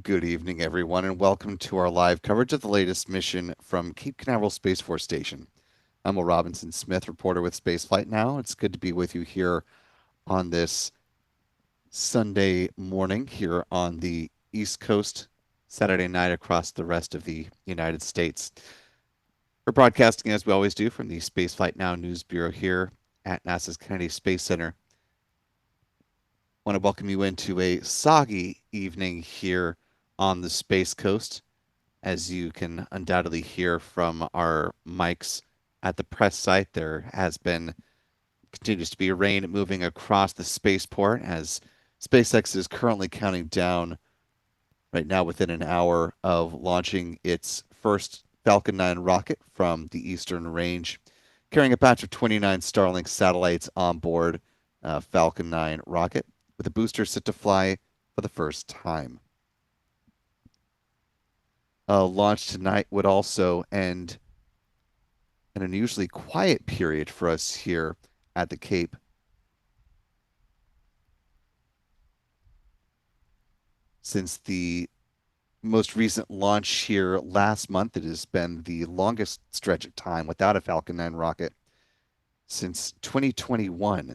Good evening, everyone, and welcome to our live coverage of the latest mission from Cape Canaveral Space Force Station. I'm Will Robinson Smith, reporter with Spaceflight Now. It's good to be with you here on this Sunday morning here on the East Coast, Saturday night across the rest of the United States. We're broadcasting, as we always do, from the Spaceflight Now News Bureau here at NASA's Kennedy Space Center. I want to welcome you into a soggy evening here on the Space Coast. As you can undoubtedly hear from our mics at the press site, there has been continues to be rain moving across the spaceport as SpaceX is currently counting down right now within an hour of launching its first Falcon 9 rocket from the Eastern Range, carrying a batch of 29 Starlink satellites on board Falcon 9 rocket, with a booster set to fly for the first time. Launch tonight would also end an unusually quiet period for us here at the Cape. Since the most recent launch here last month, it has been the longest stretch of time without a Falcon 9 rocket since 2021.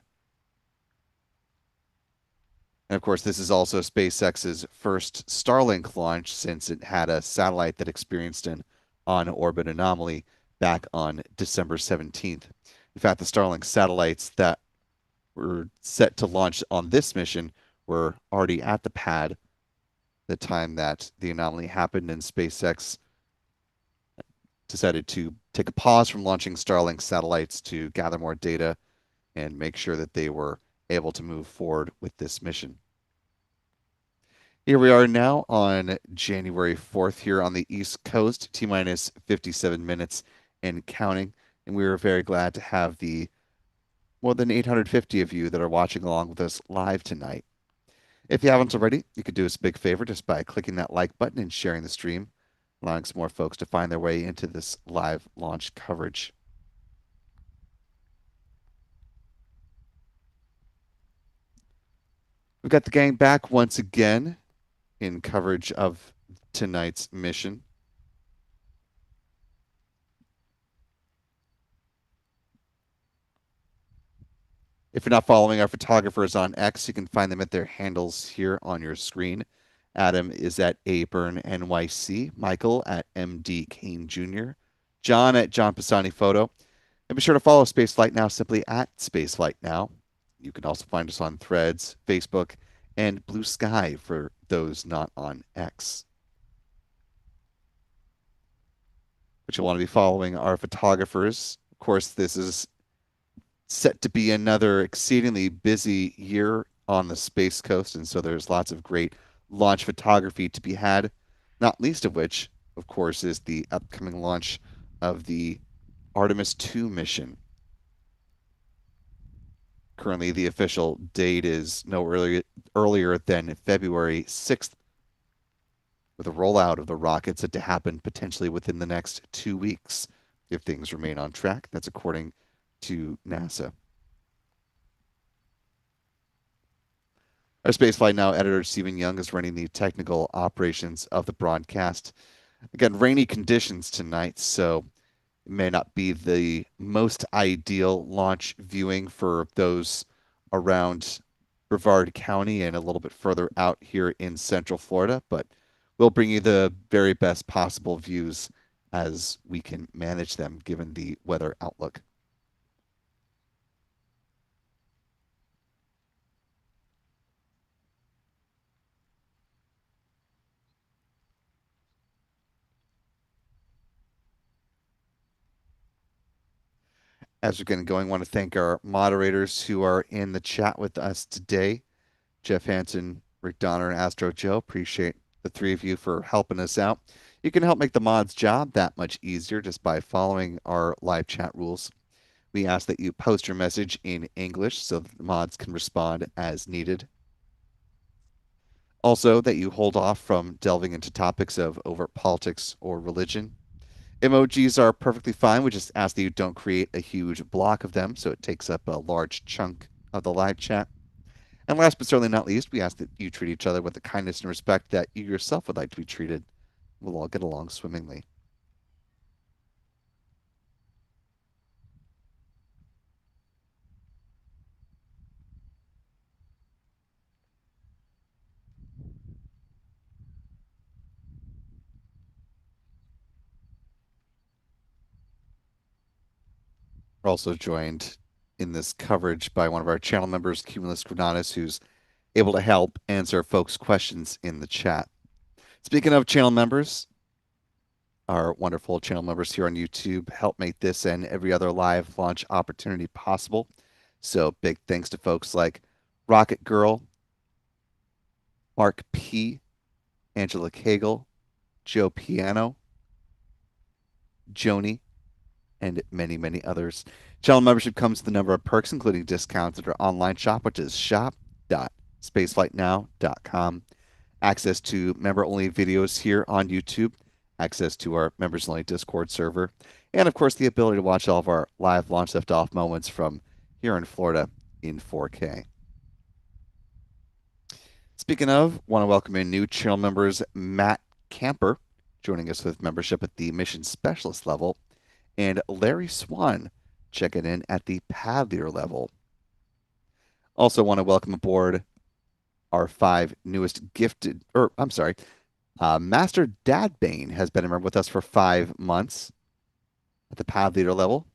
And of course, this is also SpaceX's first Starlink launch since it had a satellite that experienced an on orbit anomaly back on December 17th. In fact, the Starlink satellites that were set to launch on this mission were already at the pad the time that the anomaly happened, and SpaceX decided to take a pause from launching Starlink satellites to gather more data and make sure that they were able to move forward with this mission. Here we are now on January 4th here on the East Coast, T-minus 57 minutes and counting. And we are very glad to have the more than 850 of you that are watching along with us live tonight. If you haven't already, you could do us a big favor just by clicking that like button and sharing the stream, allowing some more folks to find their way into this live launch coverage. We've got the gang back once again in coverage of tonight's mission. If you're not following our photographers on X, you can find them at their handles here on your screen. Adam is at Aburn NYC, Michael at MD Kane Jr., John at John Pisani Photo. And be sure to follow Spaceflight Now simply at Spaceflight Now. You can also find us on Threads, Facebook, and Blue Sky for those not on X. But you'll want to be following our photographers. Of course, this is set to be another exceedingly busy year on the Space Coast, and so there's lots of great launch photography to be had, not least of which, of course, is the upcoming launch of the Artemis 2 mission. Currently, the official date is no earlier than February 6th, with a rollout of the rocket set to happen potentially within the next 2 weeks if things remain on track. That's according to NASA. Our Spaceflight Now editor, Stephen Young, is running the technical operations of the broadcast. Again, rainy conditions tonight, so it may not be the most ideal launch viewing for those around Brevard County and a little bit further out here in Central Florida, but we'll bring you the very best possible views as we can manage them given the weather outlook. As we're getting going, I want to thank our moderators who are in the chat with us today. Jeff Hansen, Rick Donner, and Astro Joe. Appreciate the three of you for helping us out. You can help make the mods' job that much easier just by following our live chat rules. We ask that you post your message in English so that the mods can respond as needed. Also, that you hold off from delving into topics of overt politics or religion. Emojis are perfectly fine. We just ask that you don't create a huge block of them so it takes up a large chunk of the live chat. And last but certainly not least, we ask that you treat each other with the kindness and respect that you yourself would like to be treated. We'll all get along swimmingly. We're also joined in this coverage by one of our channel members, Cumulus Granatus, who's able to help answer folks' questions in the chat. Speaking of channel members, our wonderful channel members here on YouTube help make this and every other live launch opportunity possible. So big thanks to folks like Rocket Girl, Mark P, Angela Cagle, Joe Piano, Joni, and many, many others. Channel membership comes with a number of perks, including discounts at our online shop, which is shop.spaceflightnow.com. Access to member-only videos here on YouTube, access to our members-only Discord server, and of course the ability to watch all of our live launch lift-off moments from here in Florida in 4K. Speaking of, want to welcome in new channel members Matt Camper, joining us with membership at the mission specialist level, and Larry Swan, checking in at the pad leader level. Also want to welcome aboard our 5 newest gifted, or I'm sorry, Master Dadbane has been a member with us for 5 months at the pad leader level.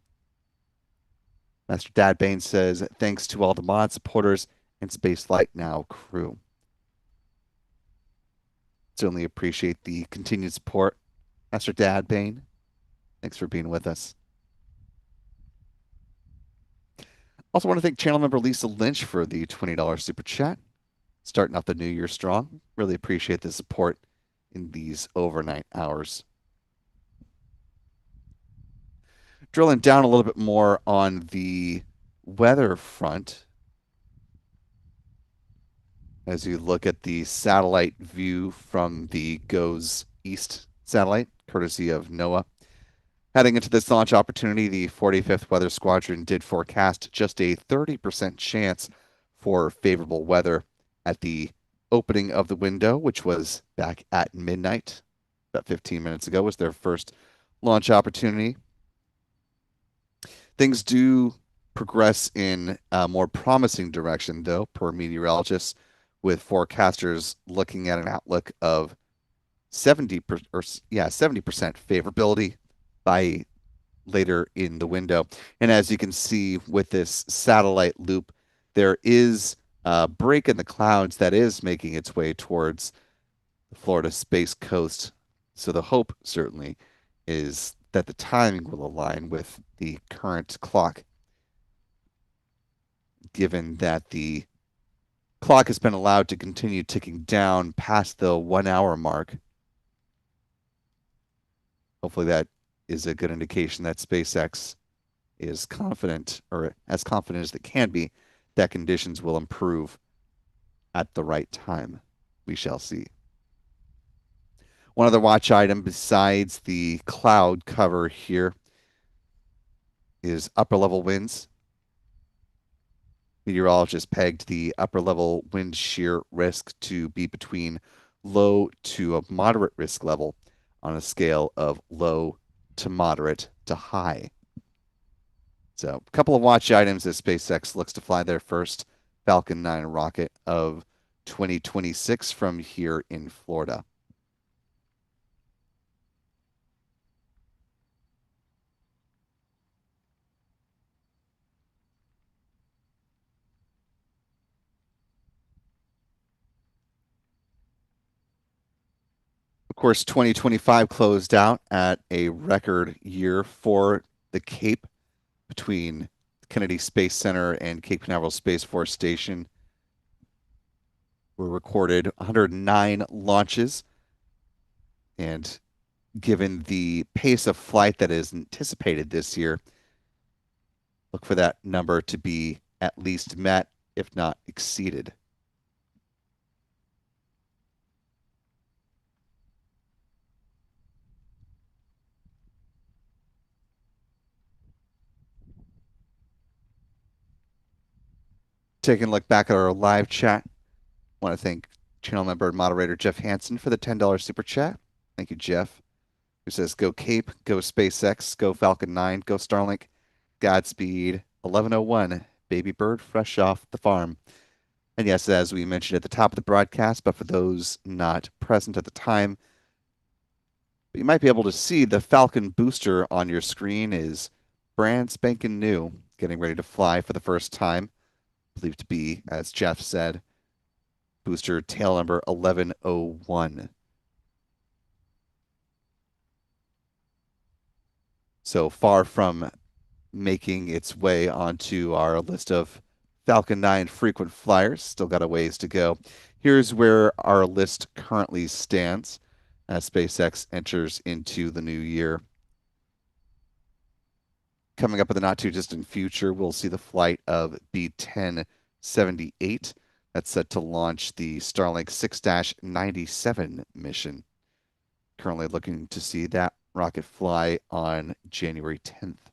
Master Dadbane says, thanks to all the mod supporters and Spaceflight Now crew. Certainly appreciate the continued support. Master Dadbane, thanks for being with us. Also want to thank channel member Lisa Lynch for the $20 super chat. Starting off the new year strong. Really appreciate the support in these overnight hours. Drilling down a little bit more on the weather front, as you look at the satellite view from the GOES East satellite, courtesy of NOAA. Heading into this launch opportunity, the 45th Weather Squadron did forecast just a 30% chance for favorable weather at the opening of the window, which was back at midnight, about 15 minutes ago, was their first launch opportunity. Things do progress in a more promising direction, though, per meteorologists, with forecasters looking at an outlook of 70% favorability by later in the window. And as you can see with this satellite loop, there is a break in the clouds that is making its way towards the Florida Space Coast. So the hope certainly is that the timing will align with the current clock, given that the clock has been allowed to continue ticking down past the 1 hour mark. Hopefully that is a good indication that SpaceX is confident, or as confident as it can be, that conditions will improve at the right time. We shall see. One other watch item besides the cloud cover here is upper level winds. Meteorologists pegged the upper level wind shear risk to be between low to a moderate risk level on a scale of low to moderate to high. So, a couple of watch items as SpaceX looks to fly their first Falcon 9 rocket of 2026 from here in Florida. Of course, 2025 closed out at a record year for the Cape between Kennedy Space Center and Cape Canaveral Space Force Station. Were recorded 109 launches, and given the pace of flight that is anticipated this year, look for that number to be at least met, if not exceeded. Taking a look back at our live chat, I want to thank channel member and moderator Jeff Hansen for the $10 super chat. Thank you, Jeff. Who says, "Go Cape, go SpaceX, go Falcon 9, go Starlink, Godspeed, 1101, baby bird fresh off the farm." And yes, as we mentioned at the top of the broadcast, but for those not present at the time, you might be able to see the Falcon booster on your screen is brand spanking new, getting ready to fly for the first time. Believed to be, as Jeff said, booster tail number 1101. So far from making its way onto our list of Falcon 9 frequent flyers. Still got a ways to go. Here's where our list currently stands as SpaceX enters into the new year. Coming up in the not too distant future, we'll see the flight of B-1078. That's set to launch the Starlink 6-97 mission. Currently looking to see that rocket fly on January 10th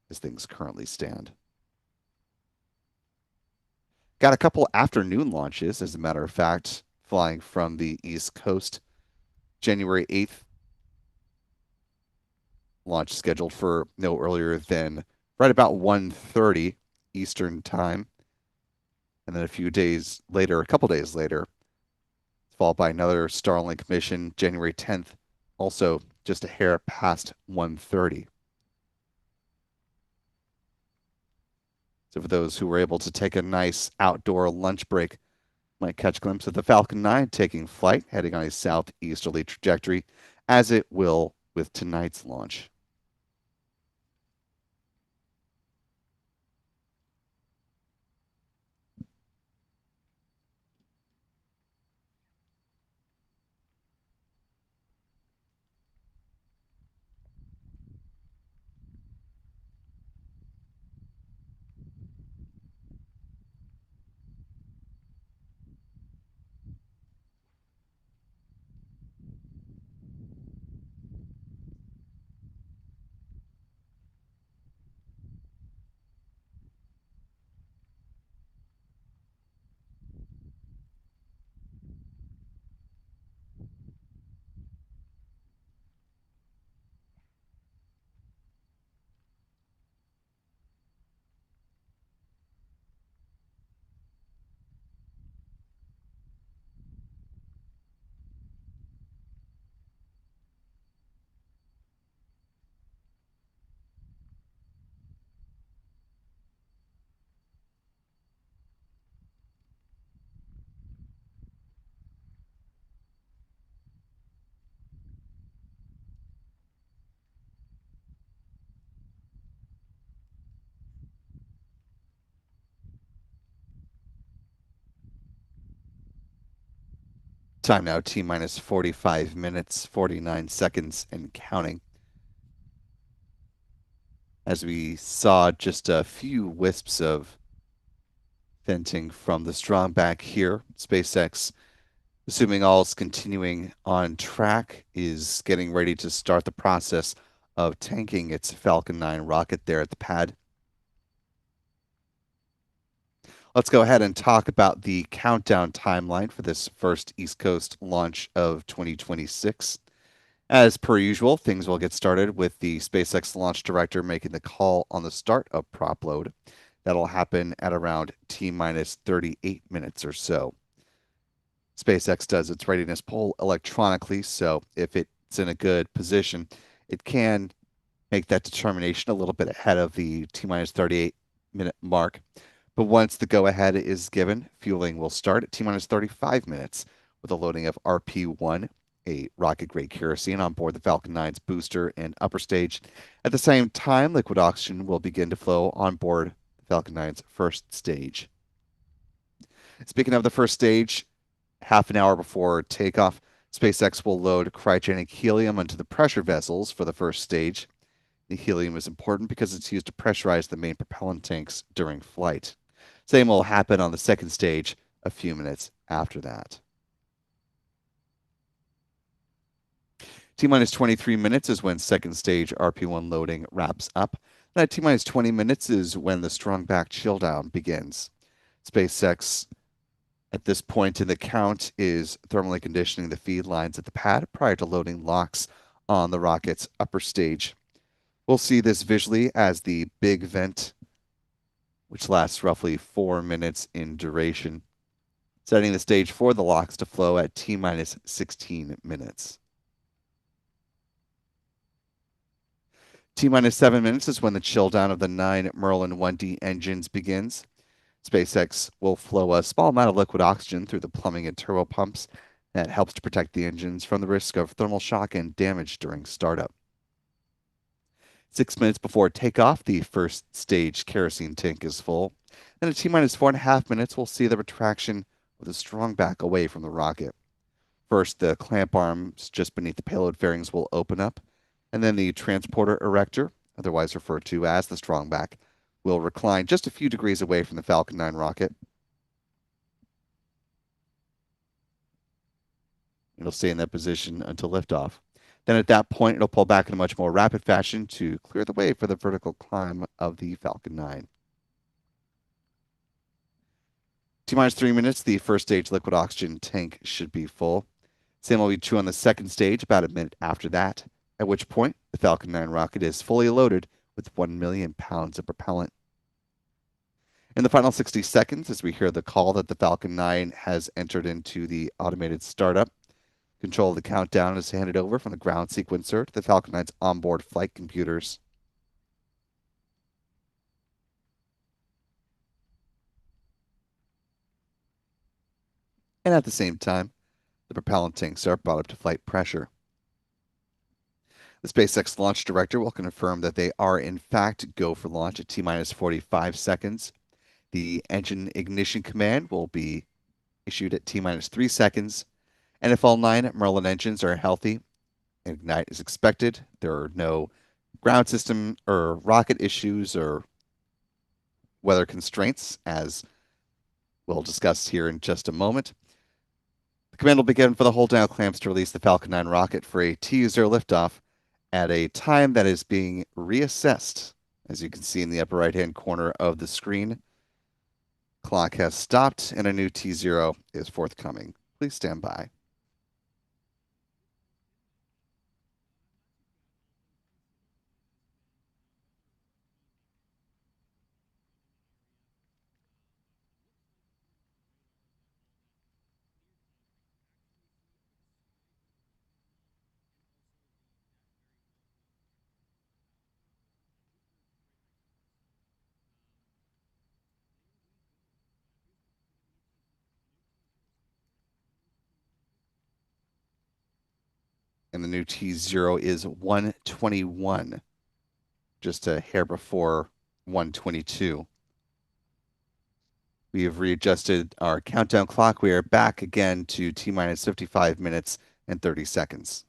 as things currently stand. Got a couple afternoon launches, as a matter of fact, flying from the East Coast. January 8th, launch scheduled for no earlier than right about 1:30 Eastern Time. And then a few days later, a couple days later, followed by another Starlink mission, January 10th, also just a hair past 1:30. So for those who were able to take a nice outdoor lunch break, might catch a glimpse of the Falcon 9 taking flight, heading on a southeasterly trajectory, as it will with tonight's launch. Time now, T minus 45 minutes, 49 seconds, and counting. As we saw just a few wisps of venting from the strong back here, SpaceX, assuming all is continuing on track, is getting ready to start the process of tanking its Falcon 9 rocket there at the pad. Let's go ahead and talk about the countdown timeline for this first East Coast launch of 2026. As per usual, things will get started with the SpaceX launch director making the call on the start of prop load. That'll happen at around T minus 38 minutes or so. SpaceX does its readiness poll electronically, so if it's in a good position, it can make that determination a little bit ahead of the T minus 38-minute mark. But once the go-ahead is given, fueling will start at T minus 35 minutes with the loading of RP-1, a rocket-grade kerosene, on board the Falcon 9's booster and upper stage. At the same time, liquid oxygen will begin to flow on board the Falcon 9's first stage. Speaking of the first stage, half an hour before takeoff, SpaceX will load cryogenic helium onto the pressure vessels for the first stage. The helium is important because it's used to pressurize the main propellant tanks during flight. Same will happen on the second stage a few minutes after that. T minus 23 minutes is when second stage RP1 loading wraps up. And at T minus 20 minutes is when the strong back chill down begins. SpaceX at this point in the count is thermally conditioning the feed lines at the pad prior to loading locks on the rocket's upper stage. We'll see this visually as the big vent, which lasts roughly 4 minutes in duration, setting the stage for the locks to flow at T minus 16 minutes. T minus 7 minutes is when the chill down of the 9 Merlin 1D engines begins. SpaceX will flow a small amount of liquid oxygen through the plumbing and turbo pumps that helps to protect the engines from the risk of thermal shock and damage during startup. 6 minutes before takeoff, the first stage kerosene tank is full. Then at T minus 4.5 minutes, we'll see the retraction with a strong back away from the rocket. First, the clamp arms just beneath the payload fairings will open up, and then the transporter erector, otherwise referred to as the strong back, will recline just a few degrees away from the Falcon 9 rocket. It'll stay in that position until liftoff. Then at that point, it'll pull back in a much more rapid fashion to clear the way for the vertical climb of the Falcon 9. T minus 3 minutes, the first stage liquid oxygen tank should be full. Same will be true on the second stage about a minute after that, at which point the Falcon 9 rocket is fully loaded with 1 million pounds of propellant. In the final 60 seconds, as we hear the call that the Falcon 9 has entered into the automated startup, control of the countdown is handed over from the ground sequencer to the Falcon 9's onboard flight computers. And at the same time, the propellant tanks are brought up to flight pressure. The SpaceX launch director will confirm that they are in fact go for launch at T minus 45 seconds. The engine ignition command will be issued at T minus 3 seconds. And if all 9 Merlin engines are healthy, ignite is expected. There are no ground system or rocket issues or weather constraints, as we'll discuss here in just a moment. The command will begin for the hold down clamps to release the Falcon 9 rocket for a T0 liftoff at a time that is being reassessed. As you can see in the upper right-hand corner of the screen, clock has stopped and a new T0 is forthcoming. Please stand by. And the new T0 is 121, just a hair before 122. We have readjusted our countdown clock. We are back again to T minus 55 minutes and 30 seconds.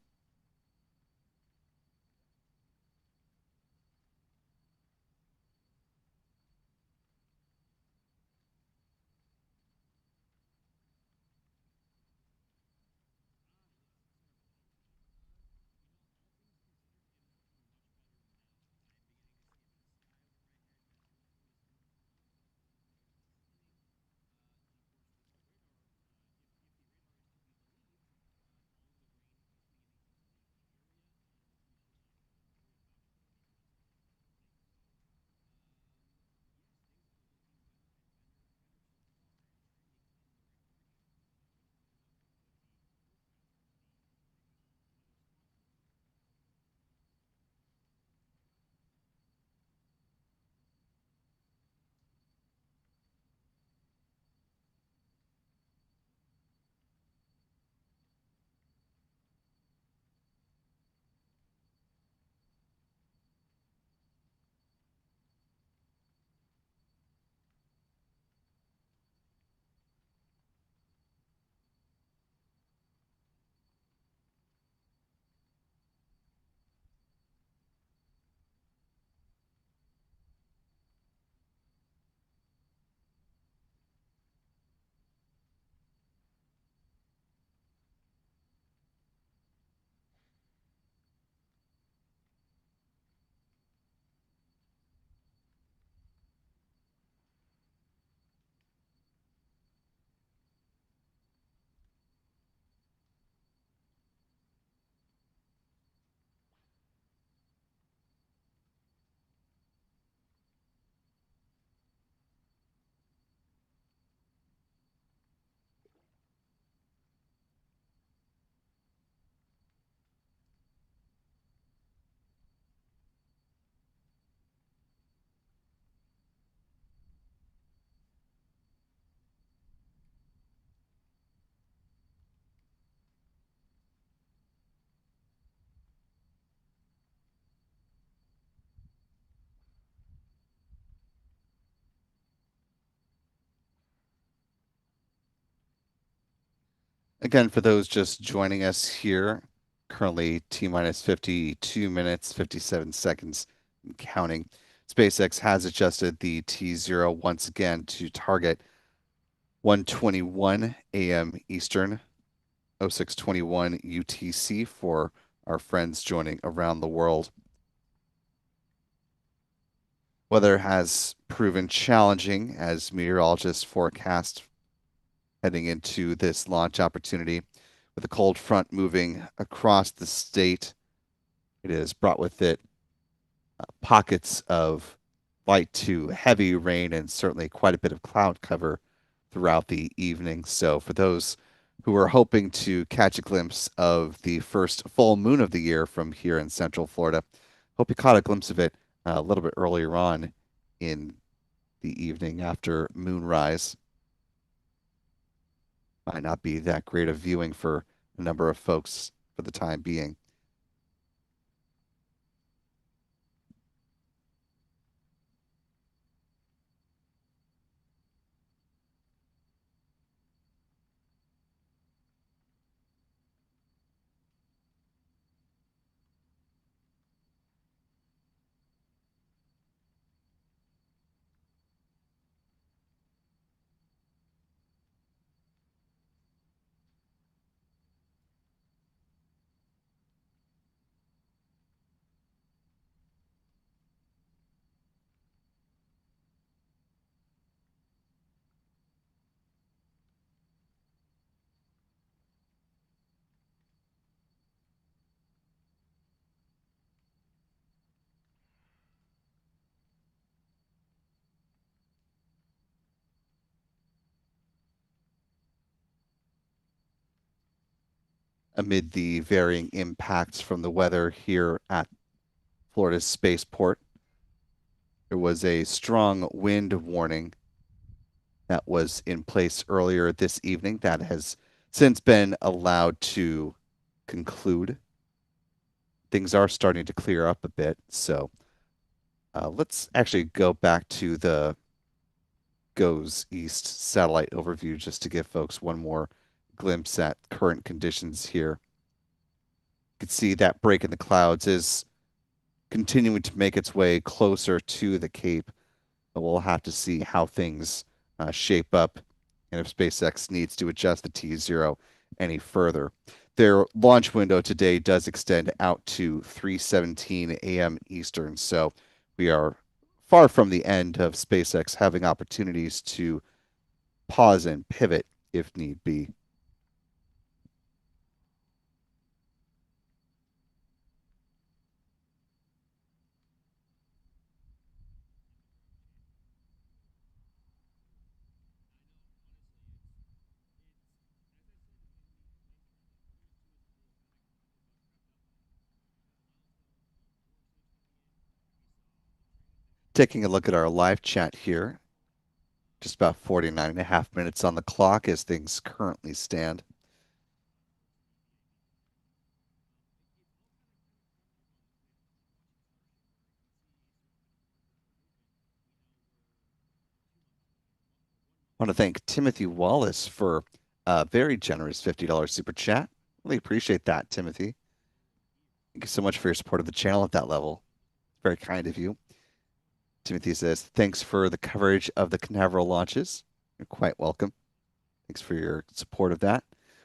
Again, for those just joining us here, currently T minus 52 minutes, 57 seconds, and counting. SpaceX has adjusted the T0 once again to target 1:21 a.m. Eastern, 0621 UTC for our friends joining around the world. Weather has proven challenging as meteorologists forecast heading into this launch opportunity. With a cold front moving across the state, it has brought with it pockets of light to heavy rain and certainly quite a bit of cloud cover throughout the evening. So, for those who are hoping to catch a glimpse of the first full moon of the year from here in Central Florida, hope you caught a glimpse of it a little bit earlier on in the evening after moonrise. Might not be that great of viewing for a number of folks for the time being. Amid the varying impacts from the weather here at Florida's spaceport, there was a strong wind warning that was in place earlier this evening that has since been allowed to conclude. Things are starting to clear up a bit. So let's actually go back to the Goes East satellite overview just to give folks one more glimpse at current conditions here. You can see that break in the clouds is continuing to make its way closer to the Cape. But we'll have to see how things shape up and if SpaceX needs to adjust the T0 any further. Their launch window today does extend out to 3:17 a.m. Eastern, so we are far from the end of SpaceX having opportunities to pause and pivot if need be. Taking a look at our live chat here, just about 49 and a half minutes on the clock as things currently stand. I want to thank Timothy Wallace for a very generous $50 super chat. Really appreciate that, Timothy. Thank you so much for your support of the channel at that level. Very kind of you. Timothy says, thanks for the coverage of the Canaveral launches. You're quite welcome. Thanks for your support of that.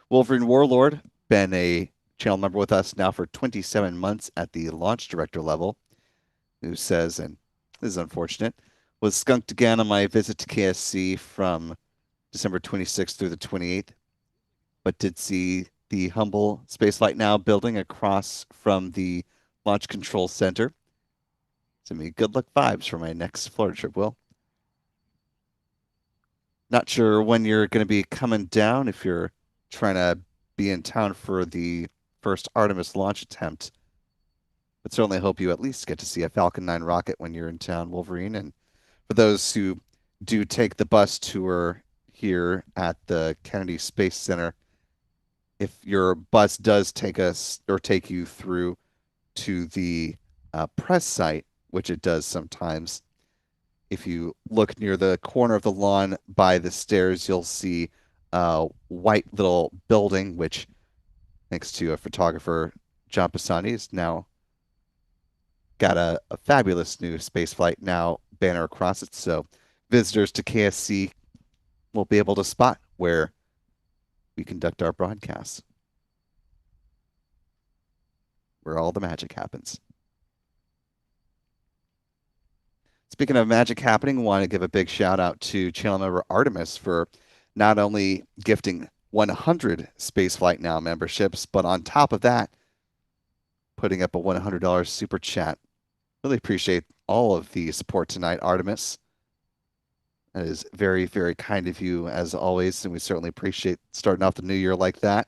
Wolverine Warlord, been a channel member with us now for 27 months at the launch director level, who says, and this is unfortunate, was skunked again on my visit to KSC from December 26th through the 28th, but did see the humble Spaceflight Now building across from the Launch Control Center. Send me good luck vibes for my next Florida trip, Will. Not sure when you're going to be coming down, if you're trying to be in town for the first Artemis launch attempt, but certainly hope you at least get to see a Falcon 9 rocket when you're in town, Wolverine. And for those who do take the bus tour here at the Kennedy Space Center, if your bus does take us or take you through to the press site, which it does sometimes, if you look near the corner of the lawn by the stairs, you'll see white little building, which, thanks to a photographer, John Pisani, is now got a fabulous new Spaceflight now banner across it. So visitors to KSC will be able to spot where we conduct our broadcasts, where all the magic happens. Speaking of magic happening, I want to give a big shout out to channel member Artemis for not only gifting 100 Spaceflight Now memberships, but on top of that, putting up a $100 super chat. Really appreciate all of the support tonight, Artemis. That is very, very kind of you as always, and we certainly appreciate starting off the new year like that.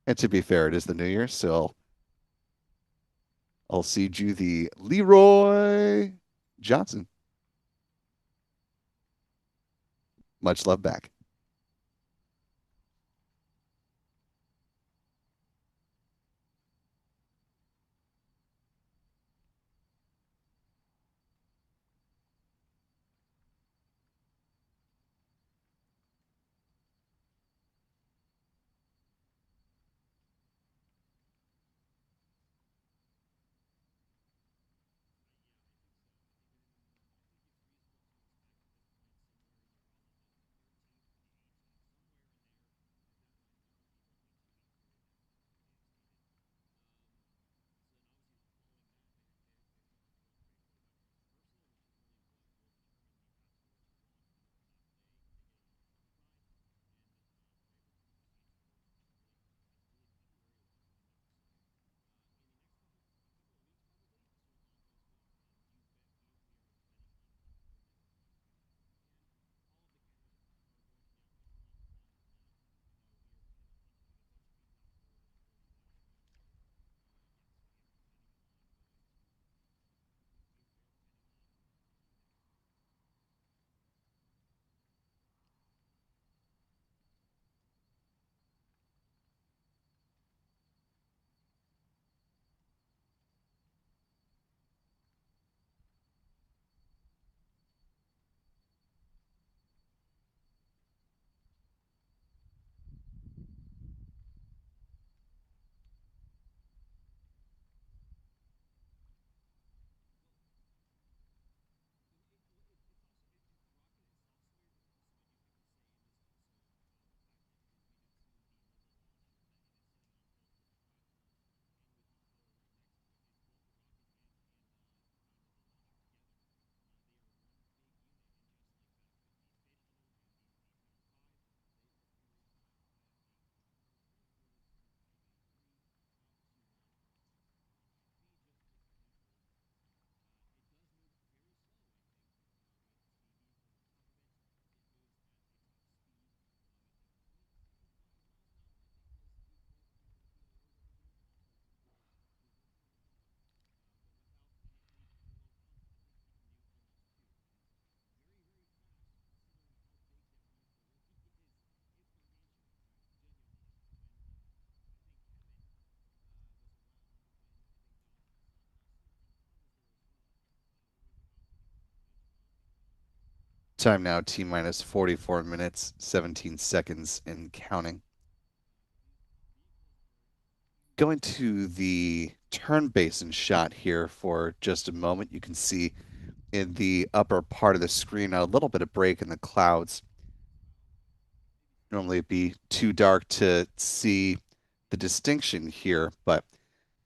And to be fair, it is the new year, so I'll cede you the Leroy Johnson. Much love back. Time now, T minus 44 minutes, 17 seconds, and counting. Going to the turn basin shot here for just a moment. You can see in the upper part of the screen a little bit of break in the clouds. Normally it'd be too dark to see the distinction here, but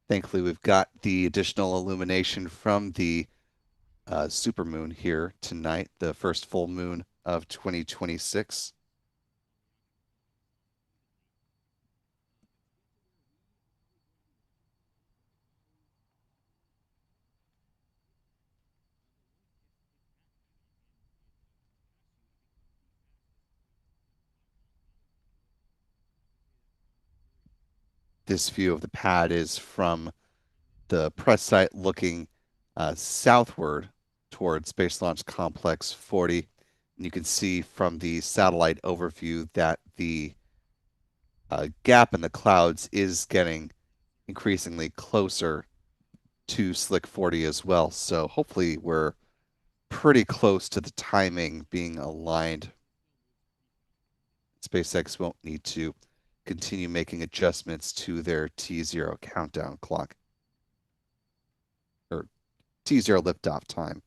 thankfully we've got the additional illumination from the supermoon here tonight, the first full moon of 2026. This view of the pad is from the press site looking southward toward Space Launch Complex 40. And you can see from the satellite overview that the gap in the clouds is getting increasingly closer to Slick 40 as well. So hopefully we're pretty close to the timing being aligned. SpaceX won't need to continue making adjustments to their T0 countdown clock or T0 liftoff time.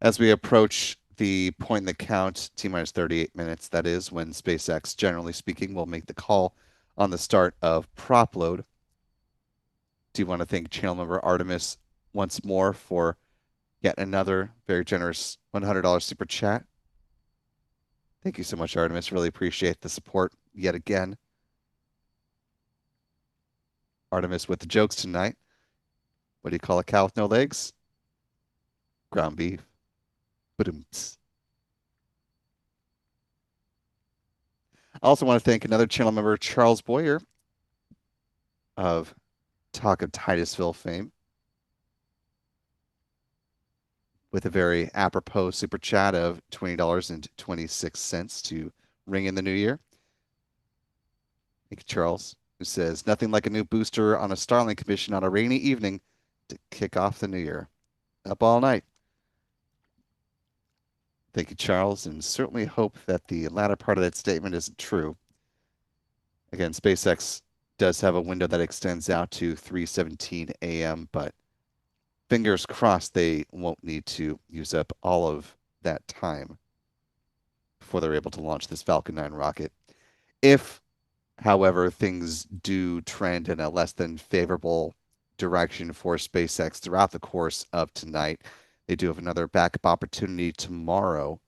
As we approach the point in the count, T minus 38 minutes, that is when SpaceX, generally speaking, will make the call on the start of prop load. Do you want to thank channel member Artemis once more for yet another very generous $100 super chat? Thank you so much, Artemis. Really appreciate the support yet again. Artemis with the jokes tonight. What do you call a cow with no legs? Ground beef. Ba-dum-ts. I also want to thank another channel member, Charles Boyer of Talk of Titusville fame, with a very apropos super chat of $20.26 to ring in the new year. Thank you, Charles, who says, nothing like a new booster on a Starlink mission on a rainy evening to kick off the new year. Up all night. Thank you, Charles, and certainly hope that the latter part of that statement isn't true. Again, SpaceX does have a window that extends out to 3:17 a.m., but fingers crossed they won't need to use up all of that time before they're able to launch this Falcon 9 rocket. If, however, things do trend in a less than favorable direction for SpaceX throughout the course of tonight, they do have another backup opportunity tomorrow.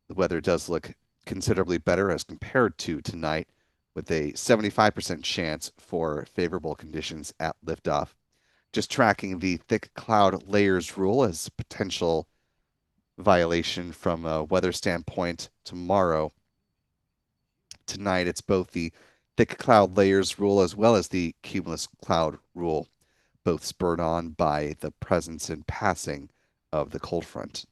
The weather does look considerably better as compared to tonight, with a 75% chance for favorable conditions at liftoff. Just tracking the thick cloud layers rule as a potential violation from a weather standpoint tomorrow. Tonight, it's both the thick cloud layers rule as well as the cumulus cloud rule, both spurred on by the presence and passing of the cold front.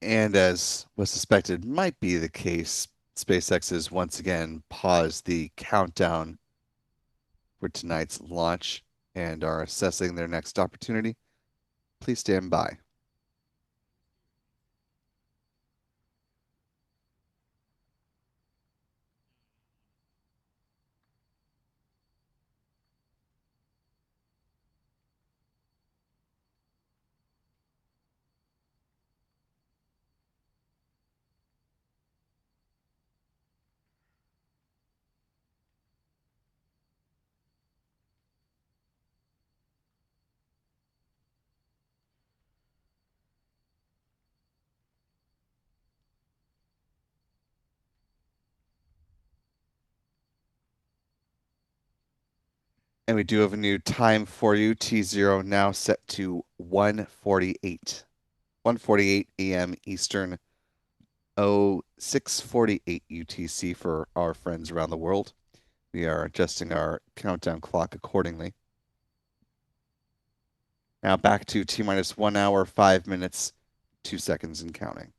And as was suspected might be the case, SpaceX has once again paused the countdown for tonight's launch and are assessing their next opportunity. Please stand by. And we do have a new time for you. T0 now set to 1:48. 1:48 a.m. Eastern. 6:48 UTC for our friends around the world. We are adjusting our countdown clock accordingly. Now back to T minus 1 hour, 5 minutes, 2 seconds and counting.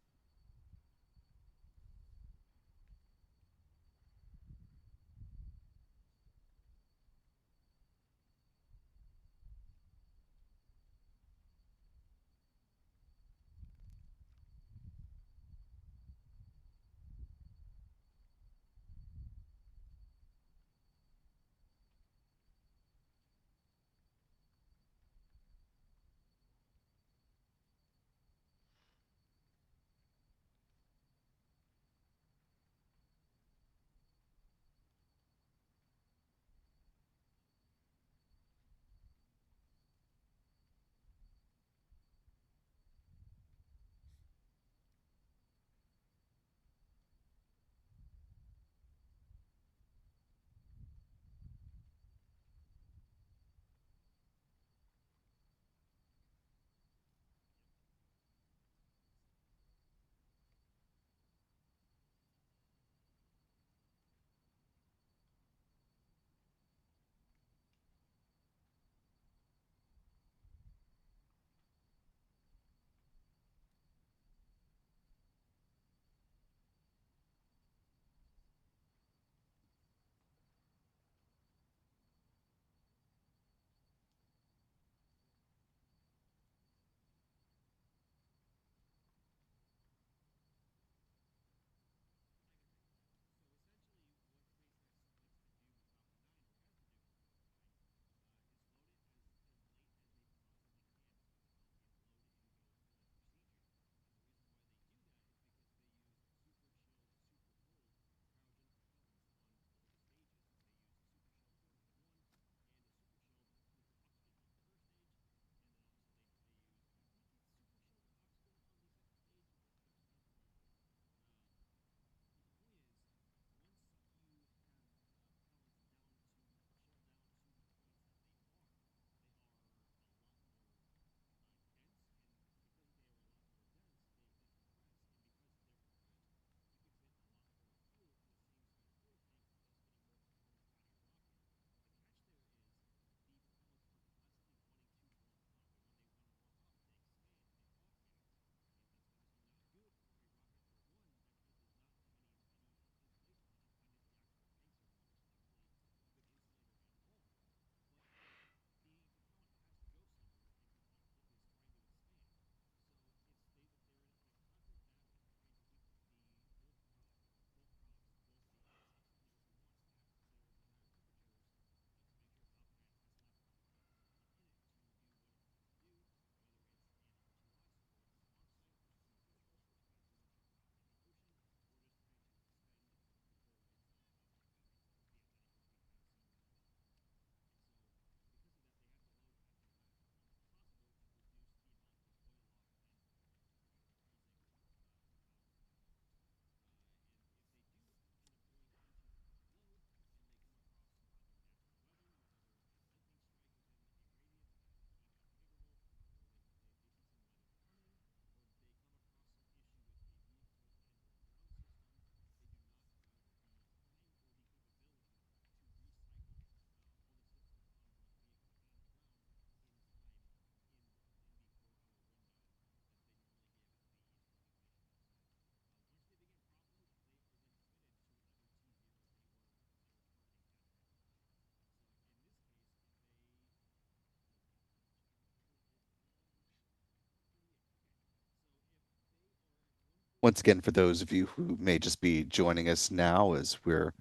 Once again, for those of you who may just be joining us now, as we're a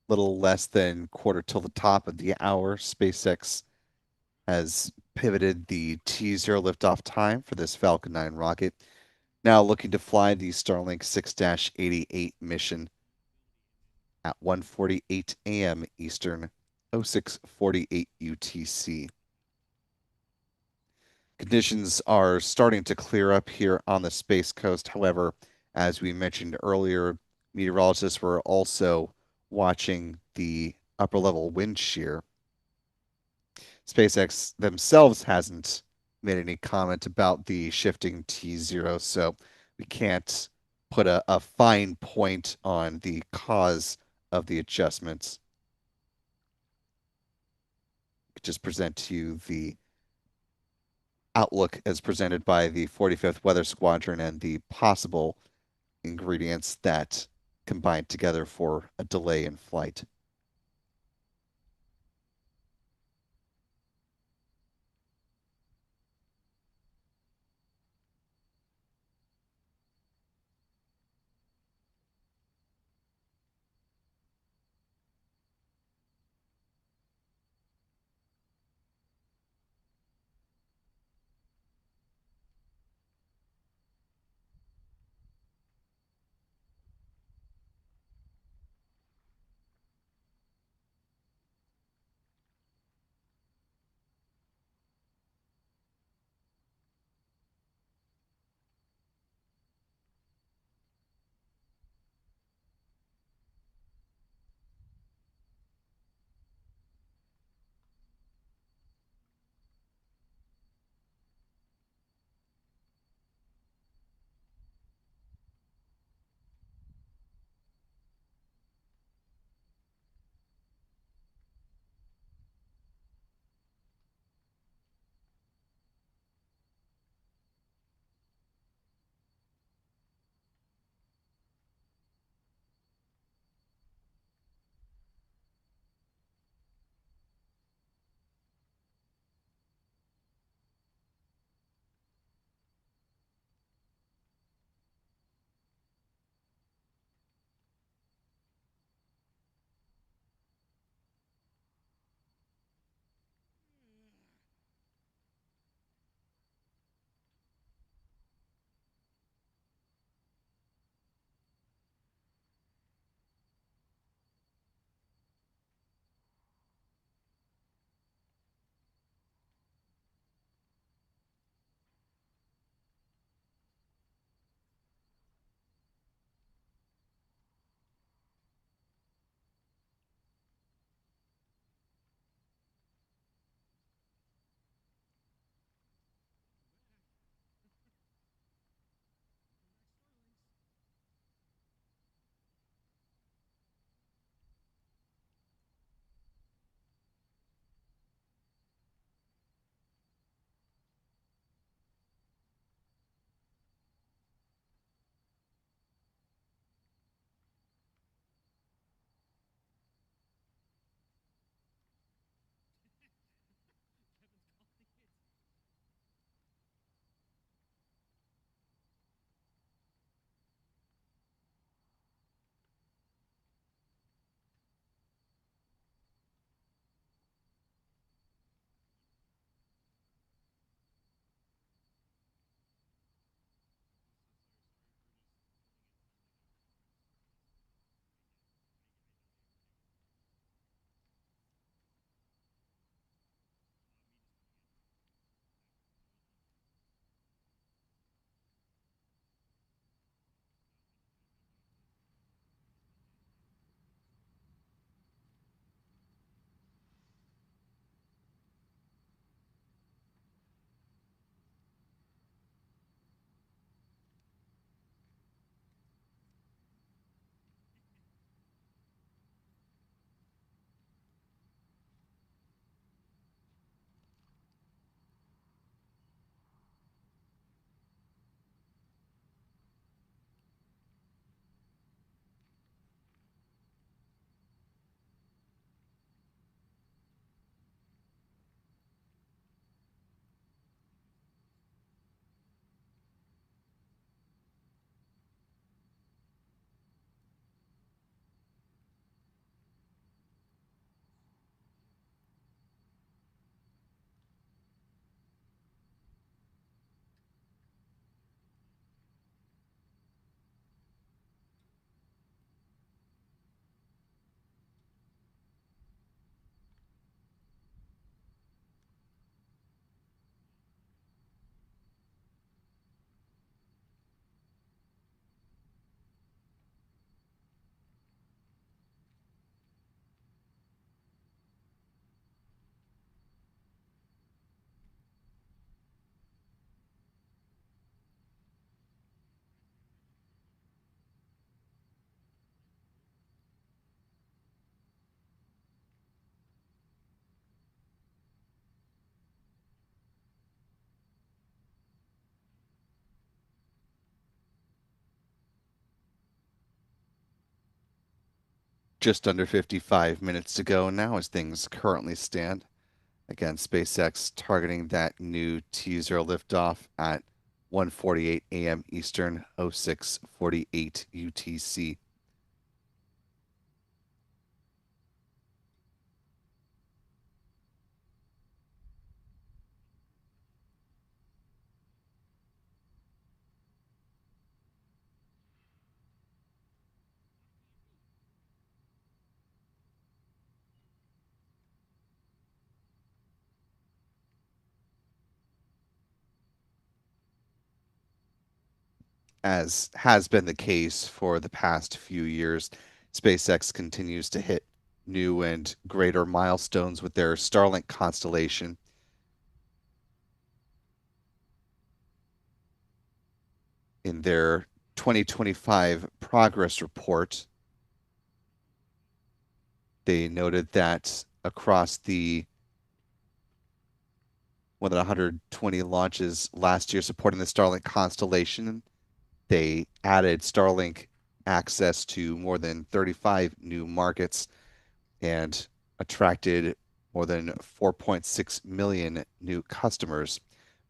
little less than quarter till the top of the hour, SpaceX has pivoted the T0 liftoff time for this Falcon 9 rocket. Now looking to fly the Starlink 6-88 mission at 1:48 a.m. Eastern, 06:48 UTC. Conditions are starting to clear up here on the Space Coast. However, as we mentioned earlier, meteorologists were also watching the upper level wind shear. SpaceX themselves hasn't made any comment about the shifting T0, so we can't put a fine point on the cause of the adjustments. Just present to you the outlook as presented by the 45th Weather Squadron and the possible ingredients that combined together for a delay in flight. Just under 55 minutes to go now as things currently stand. Again, SpaceX targeting that new T0 liftoff at 1:48 a.m. Eastern, 06:48 UTC. As has been the case for the past few years, SpaceX continues to hit new and greater milestones with their Starlink constellation. In their 2025 progress report, they noted that across the more than 120 launches last year supporting the Starlink constellation, they added Starlink access to more than 35 new markets and attracted more than 4.6 million new customers,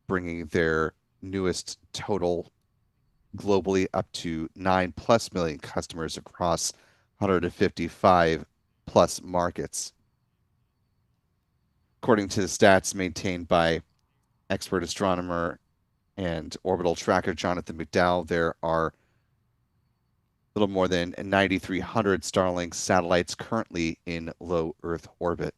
bringing their newest total globally up to 9 plus million customers across 155 plus markets. According to the stats maintained by expert astronomer and orbital tracker Jonathan McDowell, there are a little more than 9,300 Starlink satellites currently in low Earth orbit.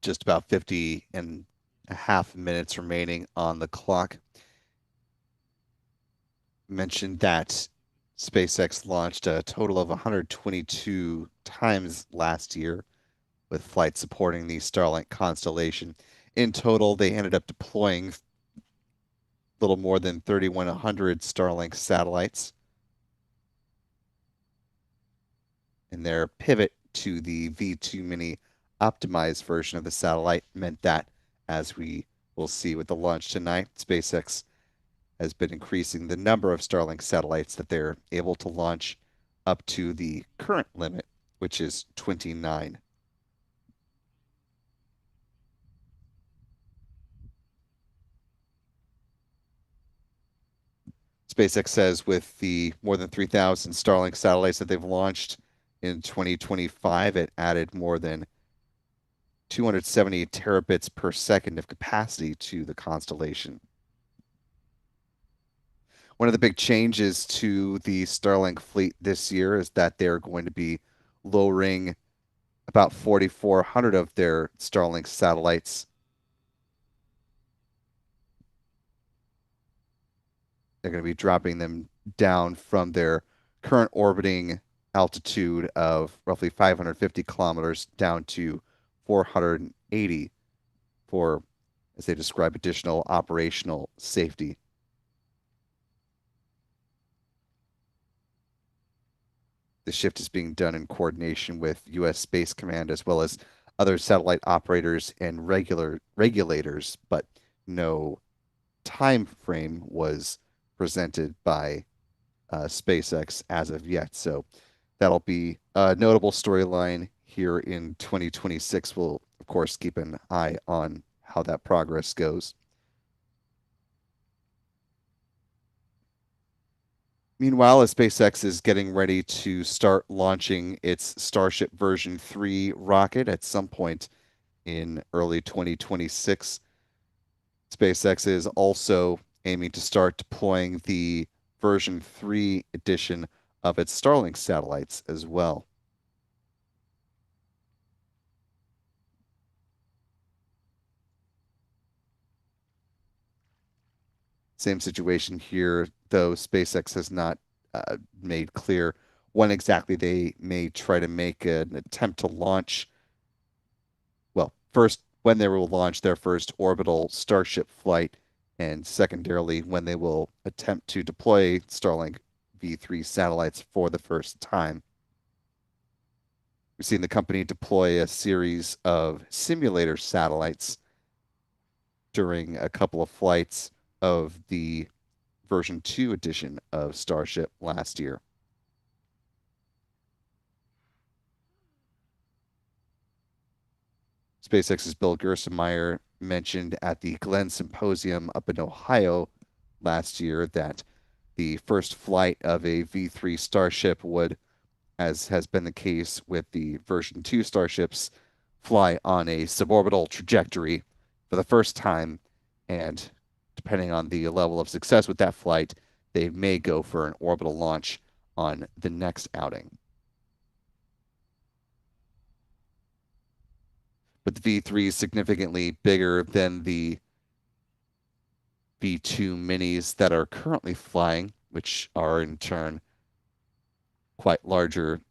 Just about 50 and a half minutes remaining on the clock. Mentioned that SpaceX launched a total of 122 times last year with flights supporting the Starlink constellation. In total, they ended up deploying a little more than 3,100 Starlink satellites. And their pivot to the V2 Mini optimized version of the satellite meant that, as we will see with the launch tonight, SpaceX has been increasing the number of Starlink satellites that they're able to launch up to the current limit, which is 29. SpaceX says with the more than 3,000 Starlink satellites that they've launched in 2025, it added more than 270 terabits per second of capacity to the constellation. One of the big changes to the Starlink fleet this year is that they're going to be lowering about 4,400 of their Starlink satellites. They're going to be dropping them down from their current orbiting altitude of roughly 550 kilometers down to 480 for, as they describe, additional operational safety. The shift is being done in coordination with U.S. Space Command as well as other satellite operators and regulators, but no time frame was presented by SpaceX as of yet. So that'll be a notable storyline here in 2026. We'll, of course, keep an eye on how that progress goes. Meanwhile, as SpaceX is getting ready to start launching its Starship version 3 rocket at some point in early 2026, SpaceX is also aiming to start deploying the version 3 edition of its Starlink satellites as well. Same situation here, though SpaceX has not made clear when exactly they may try to make an attempt to launch. Well, first, when they will launch their first orbital Starship flight, and secondarily, when they will attempt to deploy Starlink V3 satellites for the first time. We've seen the company deploy a series of simulator satellites during a couple of flights of the version 2 edition of Starship last year. SpaceX's Bill Gerstenmaier mentioned at the Glenn Symposium up in Ohio last year that the first flight of a V3 Starship would, as has been the case with the version 2 Starships, fly on a suborbital trajectory for the first time. And depending on the level of success with that flight, they may go for an orbital launch on the next outing. But the V3 is significantly bigger than the V2 minis that are currently flying, which are in turn quite larger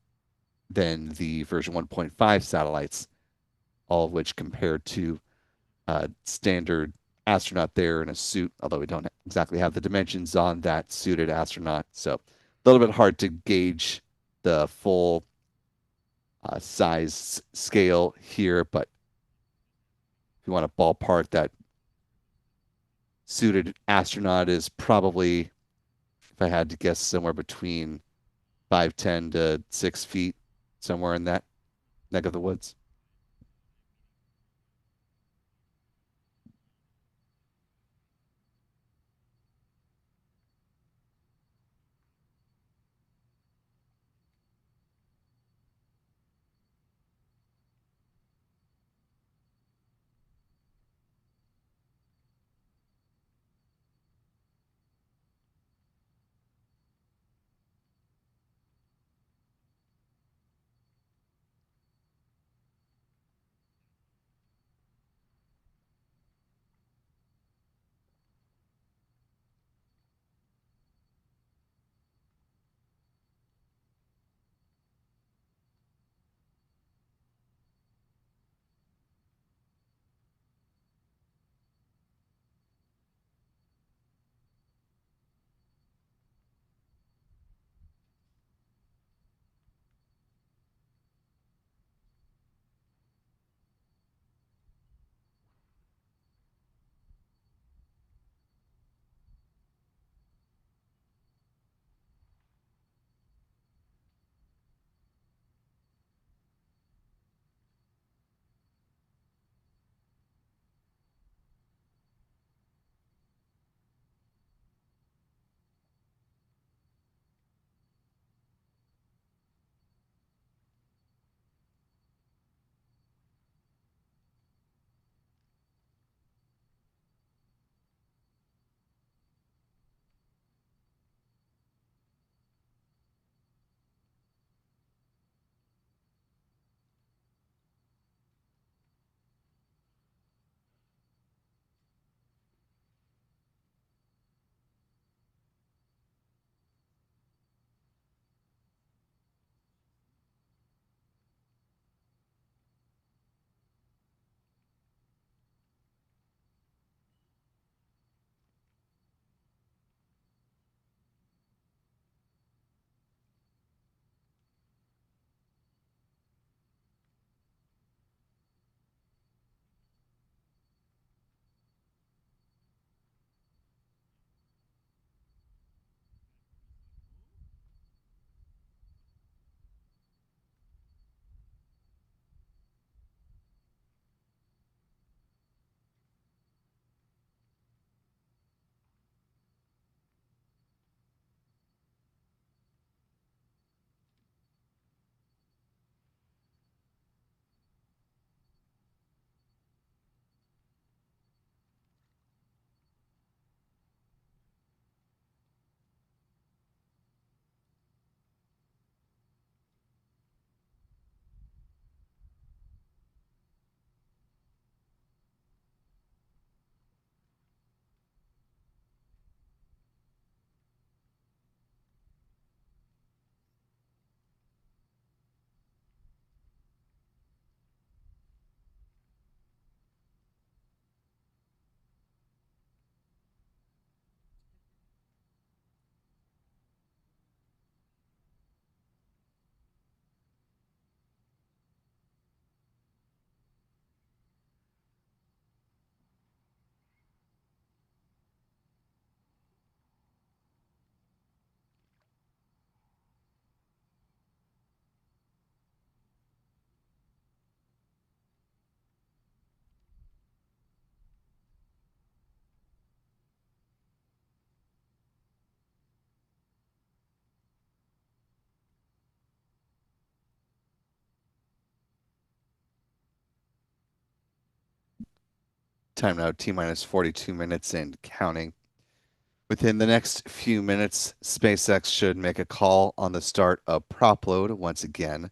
than the version 1.5 satellites, all of which compared to standard astronaut there in a suit, although we don't exactly have the dimensions on that suited astronaut. So a little bit hard to gauge the full size scale here, but if you want to ballpark, that suited astronaut is probably, if I had to guess, somewhere between 5'10" to 6 feet, somewhere in that neck of the woods. Time now T minus 42 minutes and counting. Within the next few minutes, SpaceX should make a call on the start of prop load once again.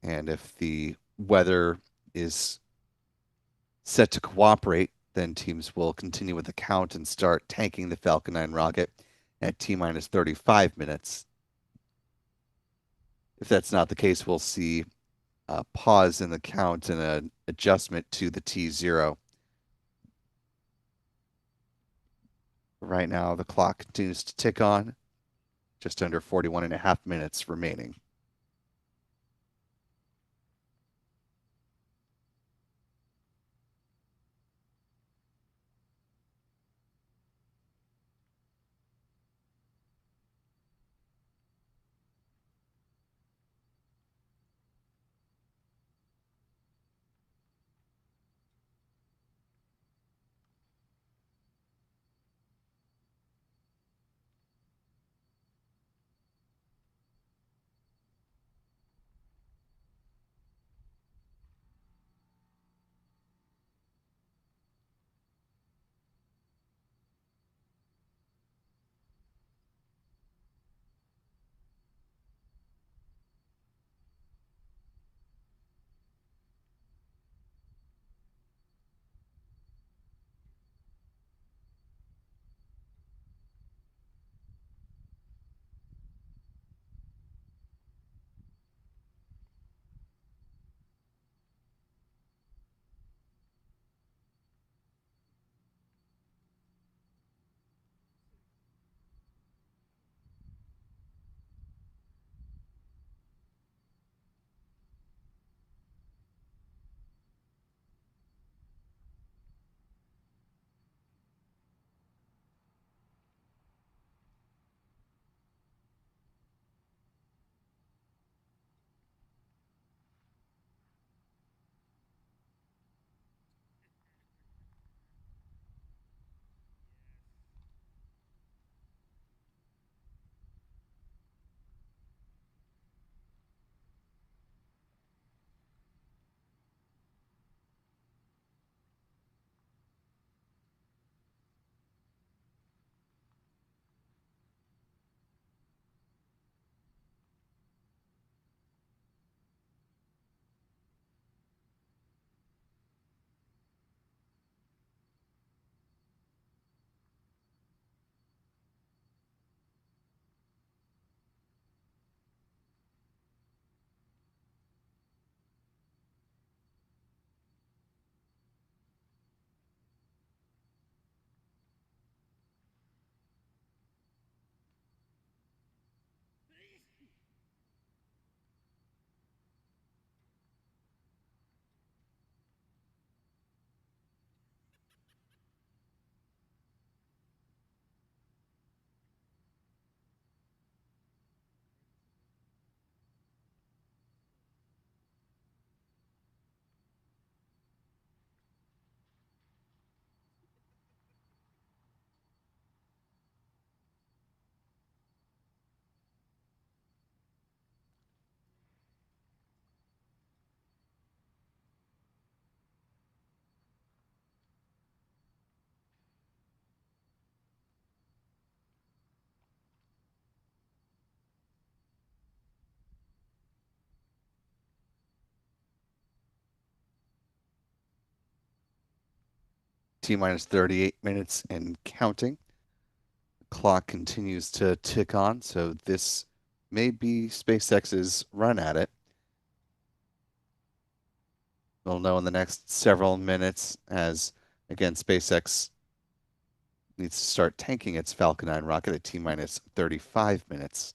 And if the weather is set to cooperate, then teams will continue with the count and start tanking the Falcon 9 rocket at T minus 35 minutes. If that's not the case, we'll see a pause in the count and an adjustment to the T0. Right now, the clock continues to tick on, just under 41 and a half minutes remaining. T minus 38 minutes and counting. Clock continues to tick on, so this may be SpaceX's run at it. We'll know in the next several minutes as, again, SpaceX needs to start tanking its Falcon 9 rocket at T minus 35 minutes.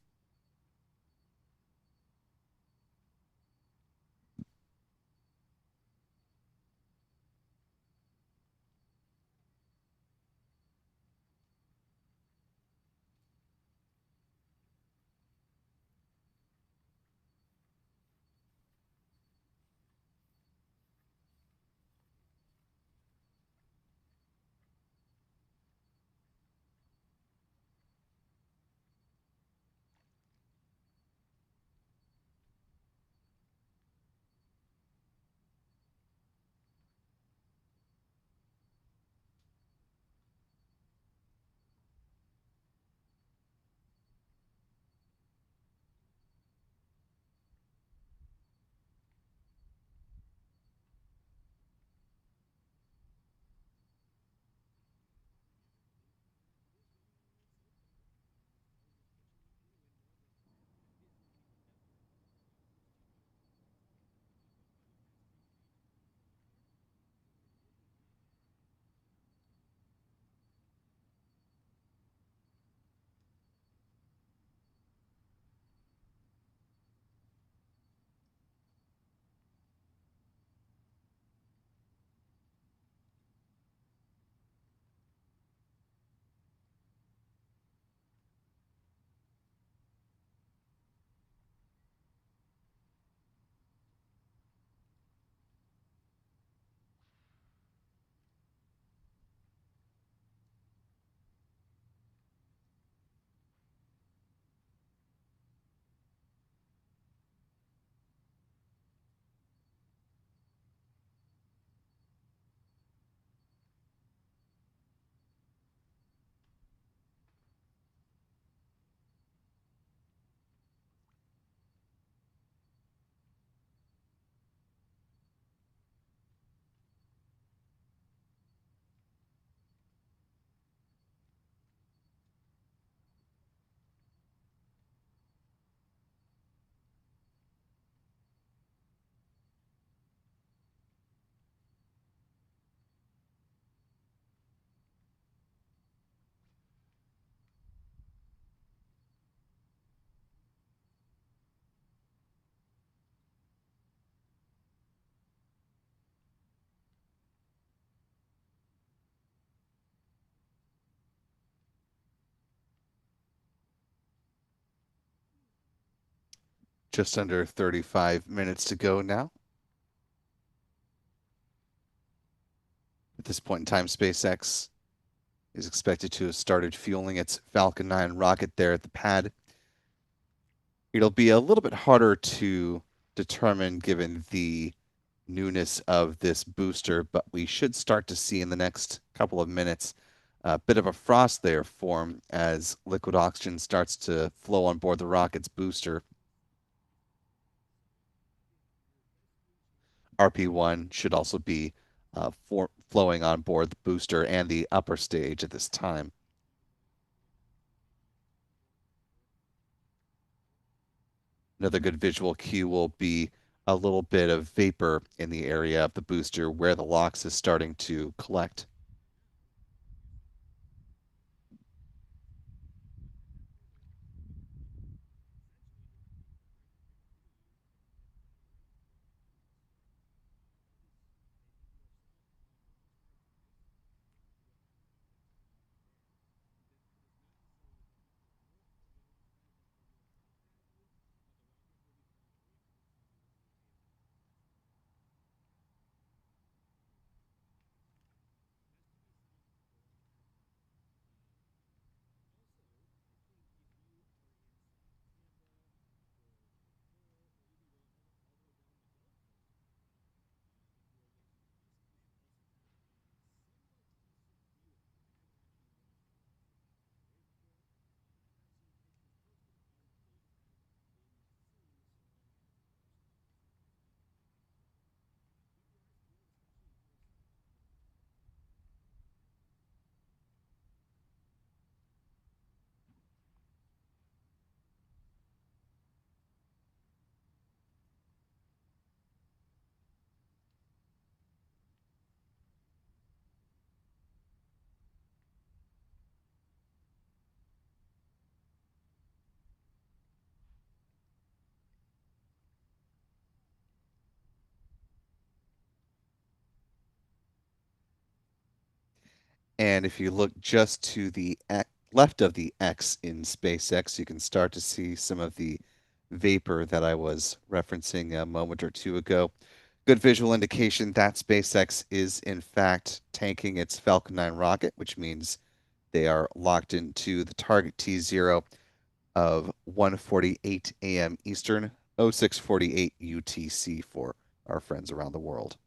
Just under 35 minutes to go now. At this point in time, SpaceX is expected to have started fueling its Falcon 9 rocket there at the pad. It'll be a little bit harder to determine given the newness of this booster, but we should start to see in the next couple of minutes a bit of a frost layer form as liquid oxygen starts to flow on board the rocket's booster. RP1 should also be flowing on board the booster and the upper stage at this time. Another good visual cue will be a little bit of vapor in the area of the booster where the LOX is starting to collect. And if you look just to the left of the X in SpaceX, you can start to see some of the vapor that I was referencing a moment or two ago. Good visual indication that SpaceX is, in fact, tanking its Falcon 9 rocket, which means they are locked into the target T0 of 1:48 a.m. Eastern, 06:48 UTC for our friends around the world.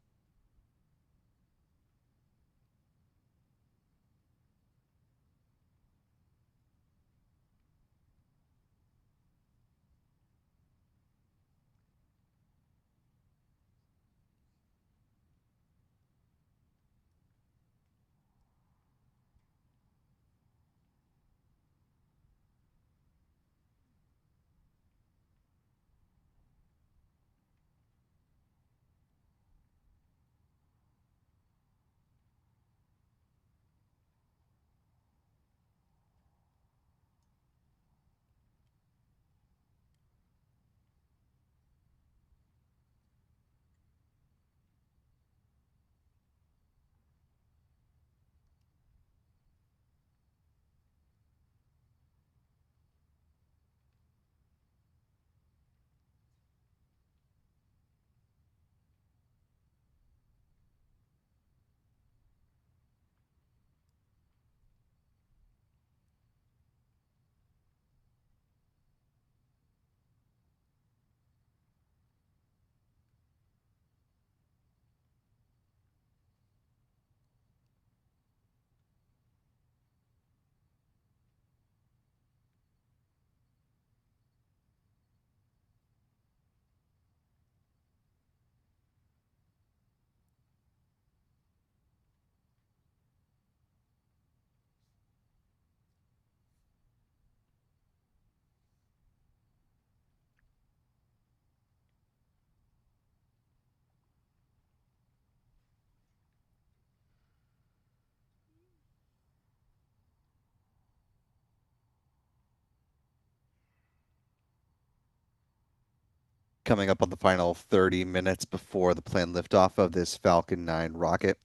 Coming up on the final 30 minutes before the planned liftoff of this Falcon 9 rocket.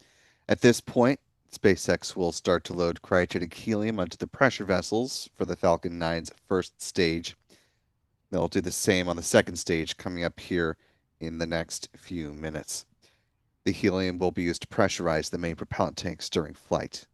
At this point, SpaceX will start to load cryogenic helium onto the pressure vessels for the Falcon 9's first stage. They'll do the same on the second stage coming up here in the next few minutes. The helium will be used to pressurize the main propellant tanks during flight.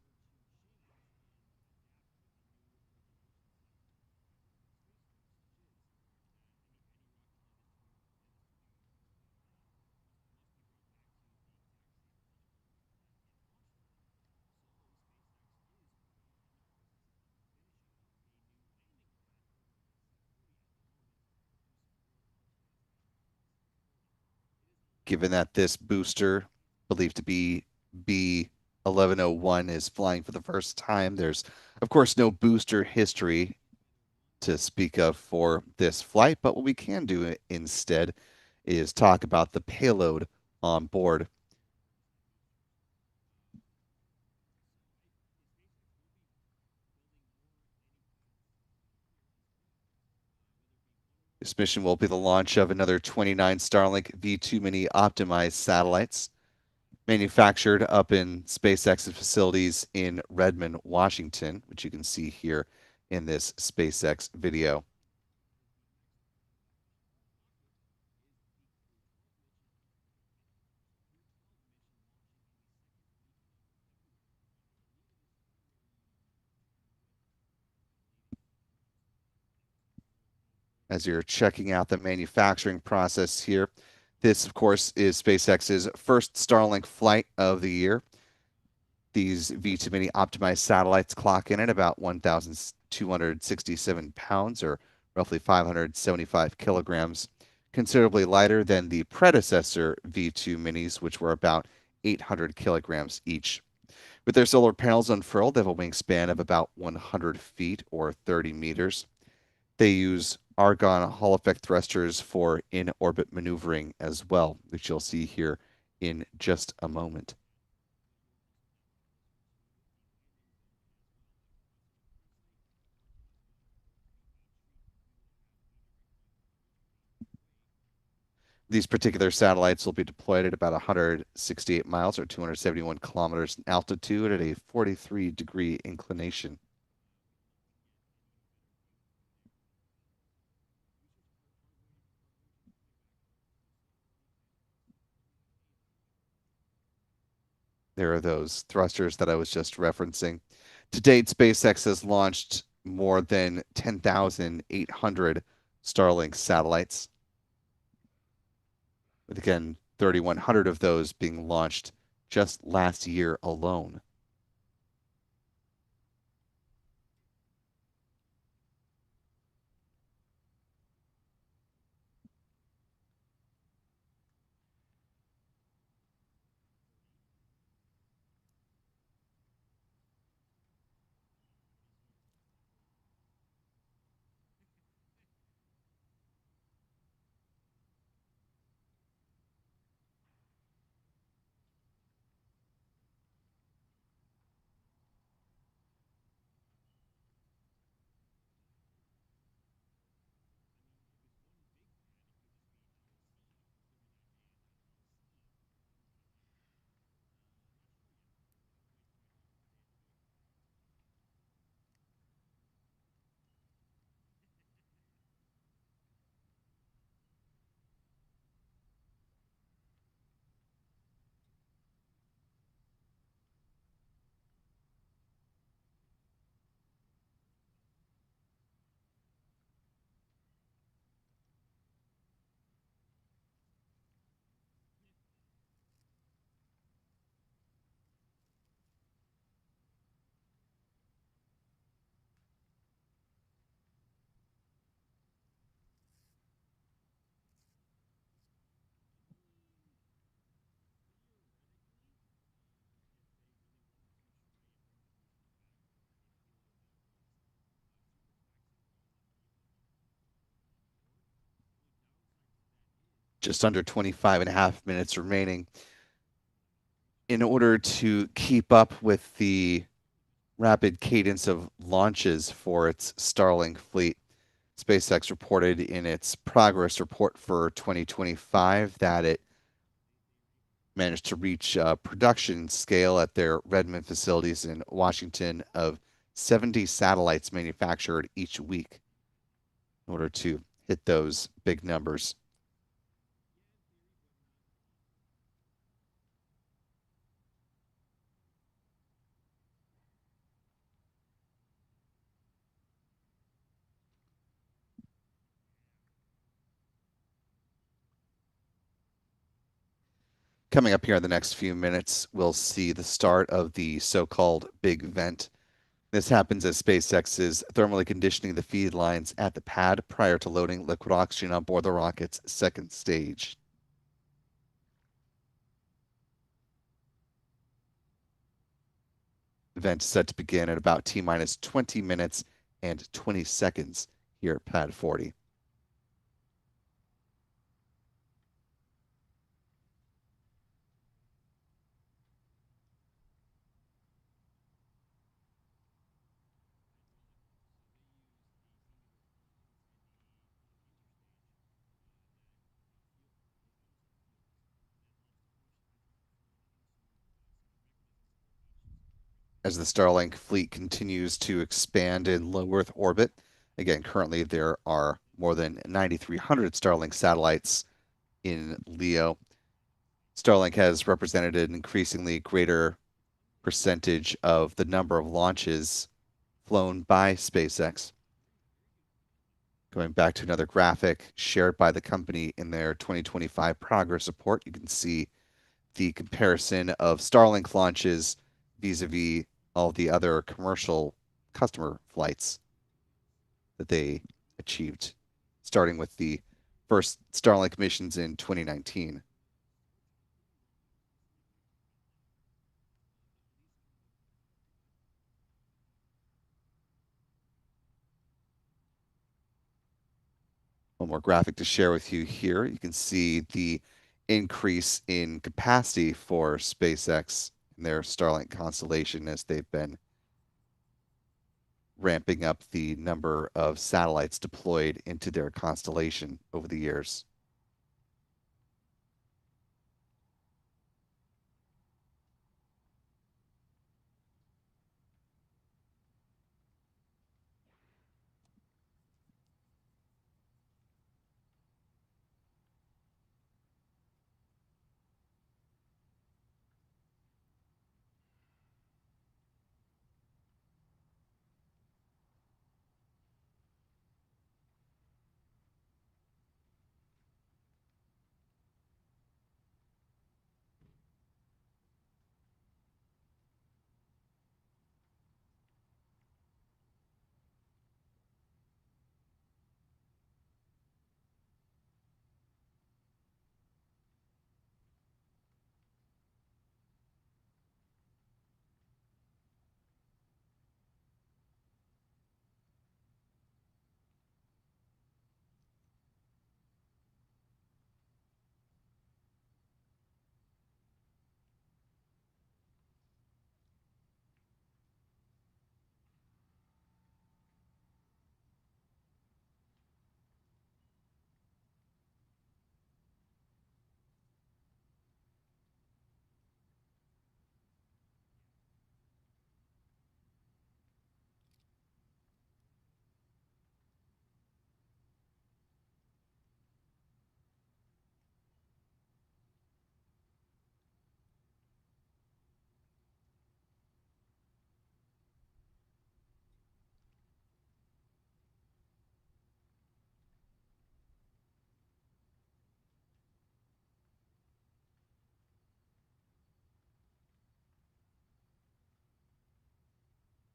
Given that this booster, believed to be B1101, is flying for the first time, there's, of course, no booster history to speak of for this flight, but what we can do instead is talk about the payload on board. This mission will be the launch of another 29 Starlink V2 mini optimized satellites manufactured up in SpaceX's facilities in Redmond, Washington, which you can see here in this SpaceX video. As you're checking out the manufacturing process here, this, of course, is SpaceX's first Starlink flight of the year. These V2 mini optimized satellites clock in at about 1,267 pounds, or roughly 575 kilograms, considerably lighter than the predecessor V2 minis, which were about 800 kilograms each. With their solar panels unfurled, they have a wingspan of about 100 feet or 30 meters. They use argon Hall effect thrusters for in orbit maneuvering as well, which you'll see here in just a moment. These particular satellites will be deployed at about 168 miles or 271 kilometers in altitude at a 43-degree inclination. There are those thrusters that I was just referencing. To date, SpaceX has launched more than 10,800 Starlink satellites, with again 3,100 of those being launched just last year alone. Just under 25 and a half minutes remaining. In order to keep up with the rapid cadence of launches for its Starlink fleet, SpaceX reported in its progress report for 2025 that it managed to reach production scale at their Redmond facilities in Washington of 70 satellites manufactured each week in order to hit those big numbers. Coming up here in the next few minutes, we'll see the start of the so-called big vent. This happens as SpaceX is thermally conditioning the feed lines at the pad prior to loading liquid oxygen on board the rocket's second stage. The vent is set to begin at about T minus 20 minutes and 20 seconds here at pad 40. As the Starlink fleet continues to expand in low Earth orbit, again, currently there are more than 9,300 Starlink satellites in LEO. Starlink has represented an increasingly greater percentage of the number of launches flown by SpaceX. Going back to another graphic shared by the company in their 2025 progress report, you can see the comparison of Starlink launches vis-a-vis all the other commercial customer flights that they achieved, starting with the first Starlink missions in 2019. One more graphic to share with you here. You can see the increase in capacity for SpaceX and their Starlink constellation as they've been ramping up the number of satellites deployed into their constellation over the years.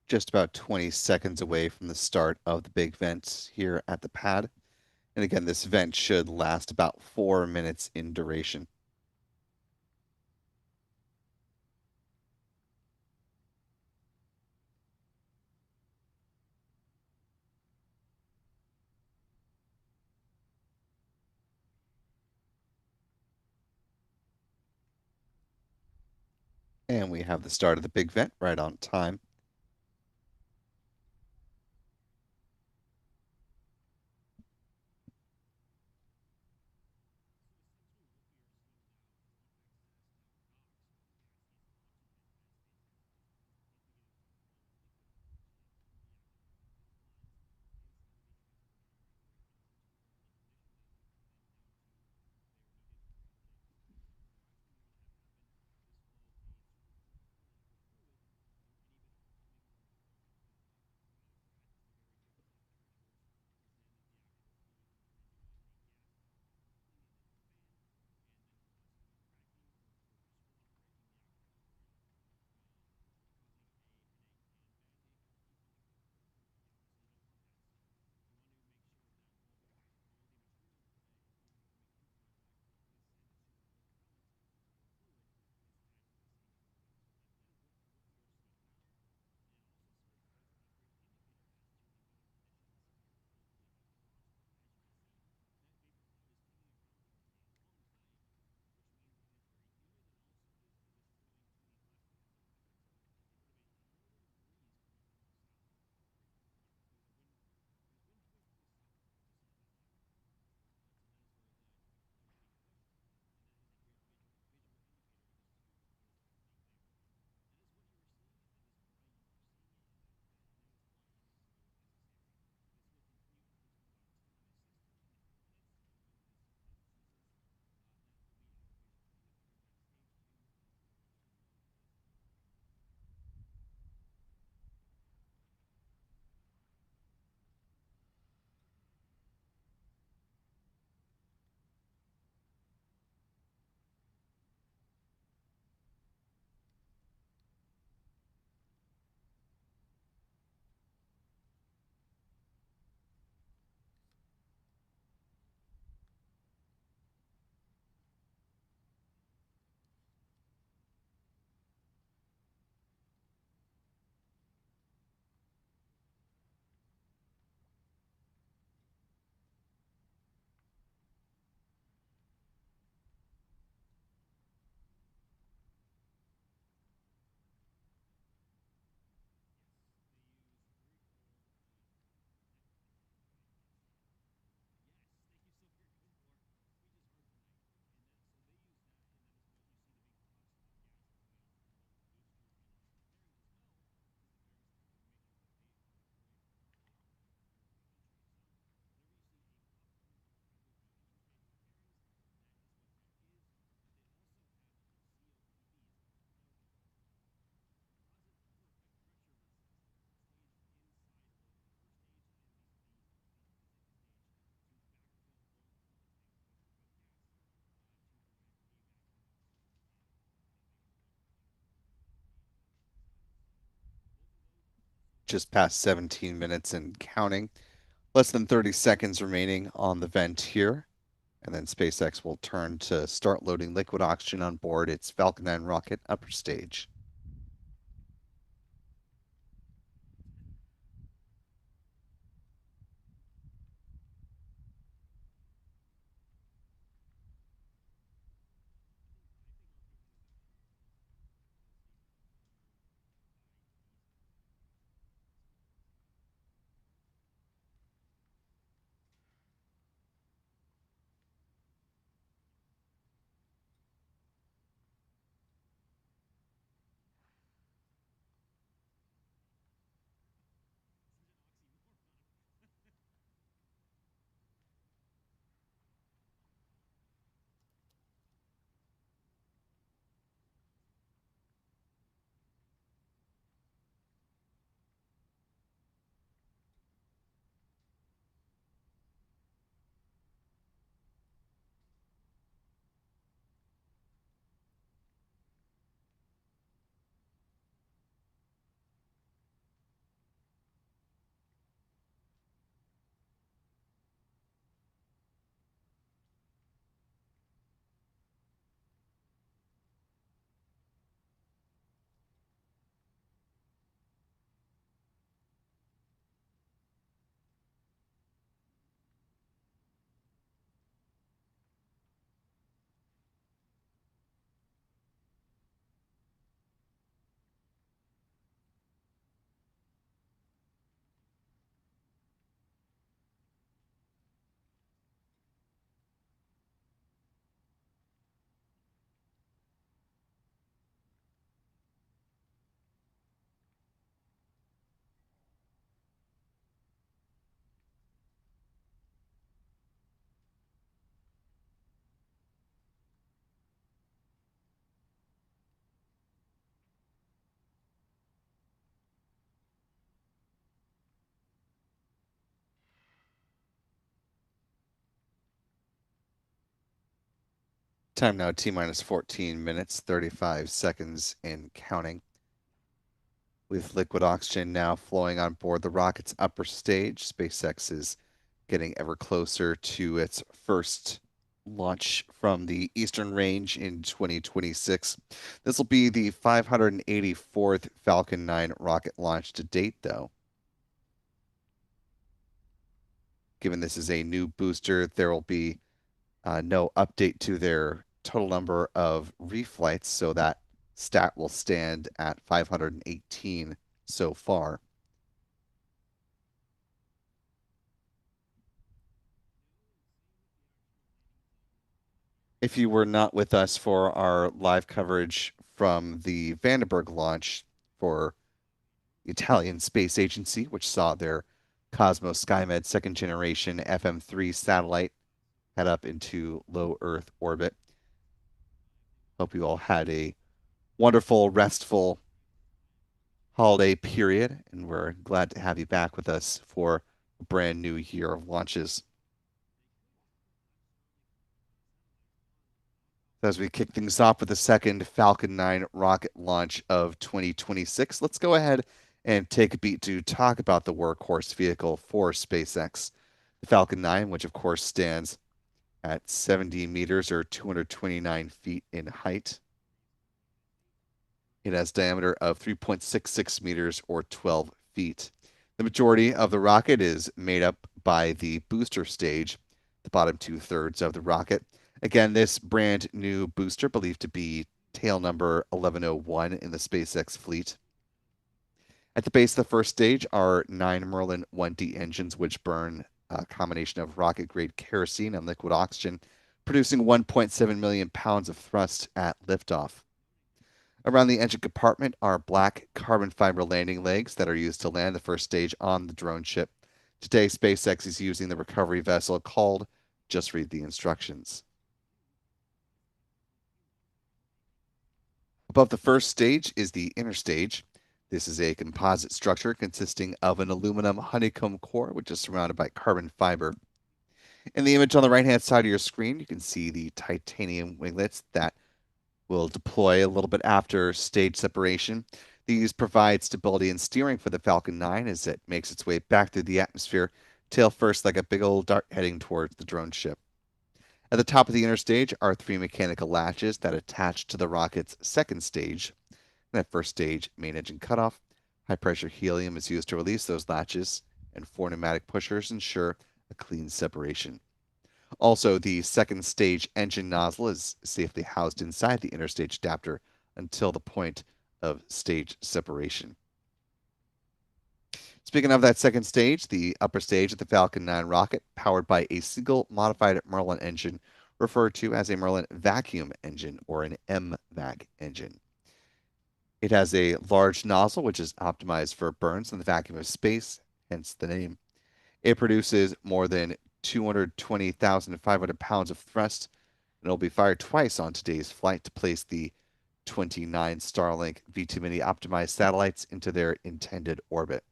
Just about 20 seconds away from the start of the big vent here at the pad. And again, this vent should last about 4 minutes in duration. And we have the start of the big vent right on time. just past 17 minutes and counting. Less than 30 seconds remaining on the vent here. And then SpaceX will turn to start loading liquid oxygen on board its Falcon 9 rocket upper stage. Time now T minus 14 minutes, 35 seconds and counting. With liquid oxygen now flowing on board the rocket's upper stage, SpaceX is getting ever closer to its first launch from the Eastern Range in 2026. This will be the 584th Falcon 9 rocket launch to date, though. Given this is a new booster, there will be no update to their total number of reflights, so that stat will stand at 518 so far. If you were not with us for our live coverage from the Vandenberg launch for the Italian Space Agency, which saw their Cosmos Skymed second generation FM3 satellite head up into low Earth orbit. Hope you all had a wonderful, restful holiday period, and we're glad to have you back with us for a brand new year of launches. As we kick things off with the second Falcon 9 rocket launch of 2026, let's go ahead and take a beat to talk about the workhorse vehicle for SpaceX. The Falcon 9, which of course stands at 70 meters or 229 feet in height. It has diameter of 3.66 meters or 12 feet. The majority of the rocket is made up by the booster stage, the bottom two-thirds of the rocket. Again, this brand new booster, believed to be tail number 1101 in the SpaceX fleet. At the base of the first stage are 9 Merlin 1D engines, which burn a combination of rocket-grade kerosene and liquid oxygen, producing 1.7 million pounds of thrust at liftoff. Around the engine compartment are black carbon fiber landing legs that are used to land the first stage on the drone ship. Today, SpaceX is using the recovery vessel called Just Read the Instructions. Above the first stage is the inner stage. This is a composite structure consisting of an aluminum honeycomb core, which is surrounded by carbon fiber. In the image on the right-hand side of your screen, you can see the titanium winglets that will deploy a little bit after stage separation. These provide stability and steering for the Falcon 9 as it makes its way back through the atmosphere, tail first like a big old dart heading towards the drone ship. At the top of the inner stage are three mechanical latches that attach to the rocket's second stage. In that first stage, main engine cutoff, high pressure helium is used to release those latches, and four pneumatic pushers ensure a clean separation. Also, the second stage engine nozzle is safely housed inside the inner stage adapter until the point of stage separation. Speaking of that second stage, the upper stage of the Falcon 9 rocket, powered by a single modified Merlin engine, referred to as a Merlin vacuum engine or an MVAC engine. It has a large nozzle which is optimized for burns in the vacuum of space, hence the name. It produces more than 220,500 pounds of thrust, and it will be fired twice on today's flight to place the 29 Starlink V2 Mini optimized satellites into their intended orbit.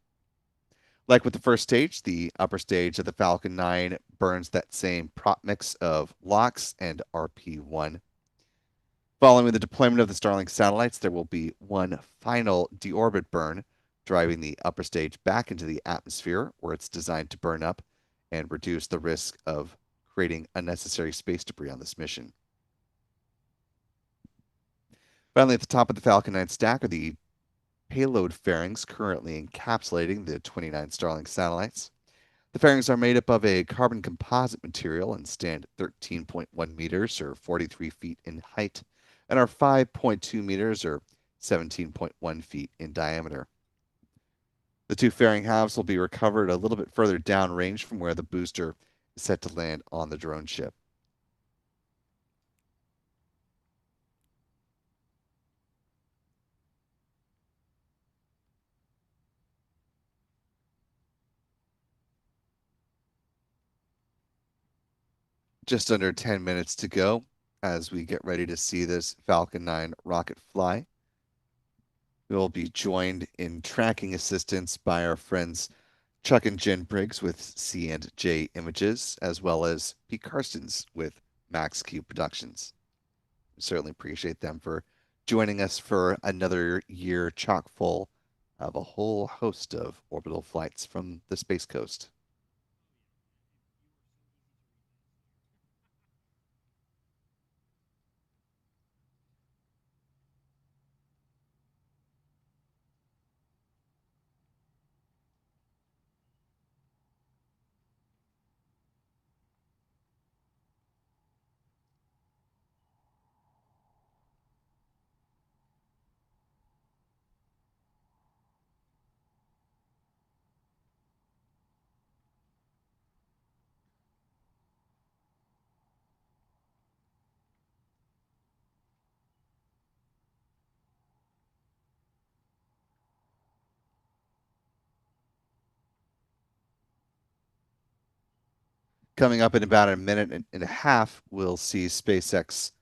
Like with the first stage, the upper stage of the Falcon 9 burns that same prop mix of LOX and RP1. Following the deployment of the Starlink satellites, there will be one final deorbit burn, driving the upper stage back into the atmosphere, where it's designed to burn up and reduce the risk of creating unnecessary space debris on this mission. Finally, at the top of the Falcon 9 stack are the payload fairings currently encapsulating the 29 Starlink satellites. The fairings are made up of a carbon composite material and stand 13.1 meters or 43 feet in height and are 5.2 meters or 17.1 feet in diameter. The two fairing halves will be recovered a little bit further downrange from where the booster is set to land on the drone ship. Just under 10 minutes to go as we get ready to see this Falcon 9 rocket fly. We will be joined in tracking assistance by our friends Chuck and Jen Briggs with C&J Images, as well as Pete Karstens with Max Q Productions. We certainly appreciate them for joining us for another year chock full of a whole host of orbital flights from the Space Coast. Coming up in about a minute and a half, we'll see SpaceX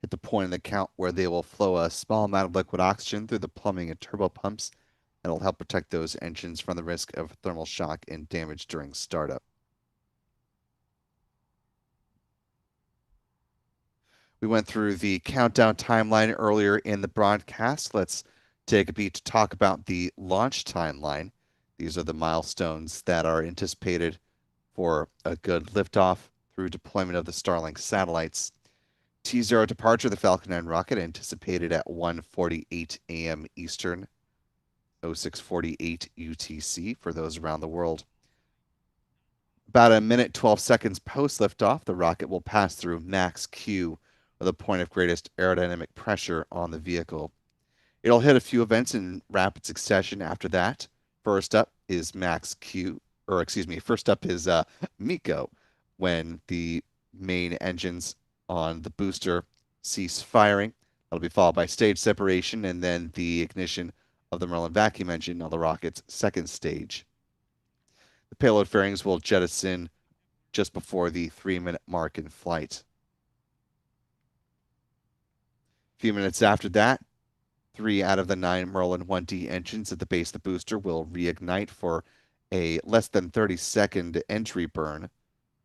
hit the point in the count where they will flow a small amount of liquid oxygen through the plumbing and turbo pumps, and it'll help protect those engines from the risk of thermal shock and damage during startup. We went through the countdown timeline earlier in the broadcast. Let's take a beat to talk about the launch timeline. These are the milestones that are anticipated for a good liftoff through deployment of the Starlink satellites. T0 departure of the Falcon 9 rocket anticipated at 1:48 a.m. Eastern, 06:48 UTC for those around the world. About a minute 12 seconds post liftoff, the rocket will pass through max Q, or the point of greatest aerodynamic pressure on the vehicle. It'll hit a few events in rapid succession after that. First up is max Q, or excuse me, first up is MECO, when the main engines on the booster cease firing. That'll be followed by stage separation and then the ignition of the Merlin vacuum engine on the rocket's second stage. The payload fairings will jettison just before the 3-minute mark in flight. A few minutes after that, 3 out of the 9 Merlin 1D engines at the base of the booster will reignite for a less than 30-second entry burn,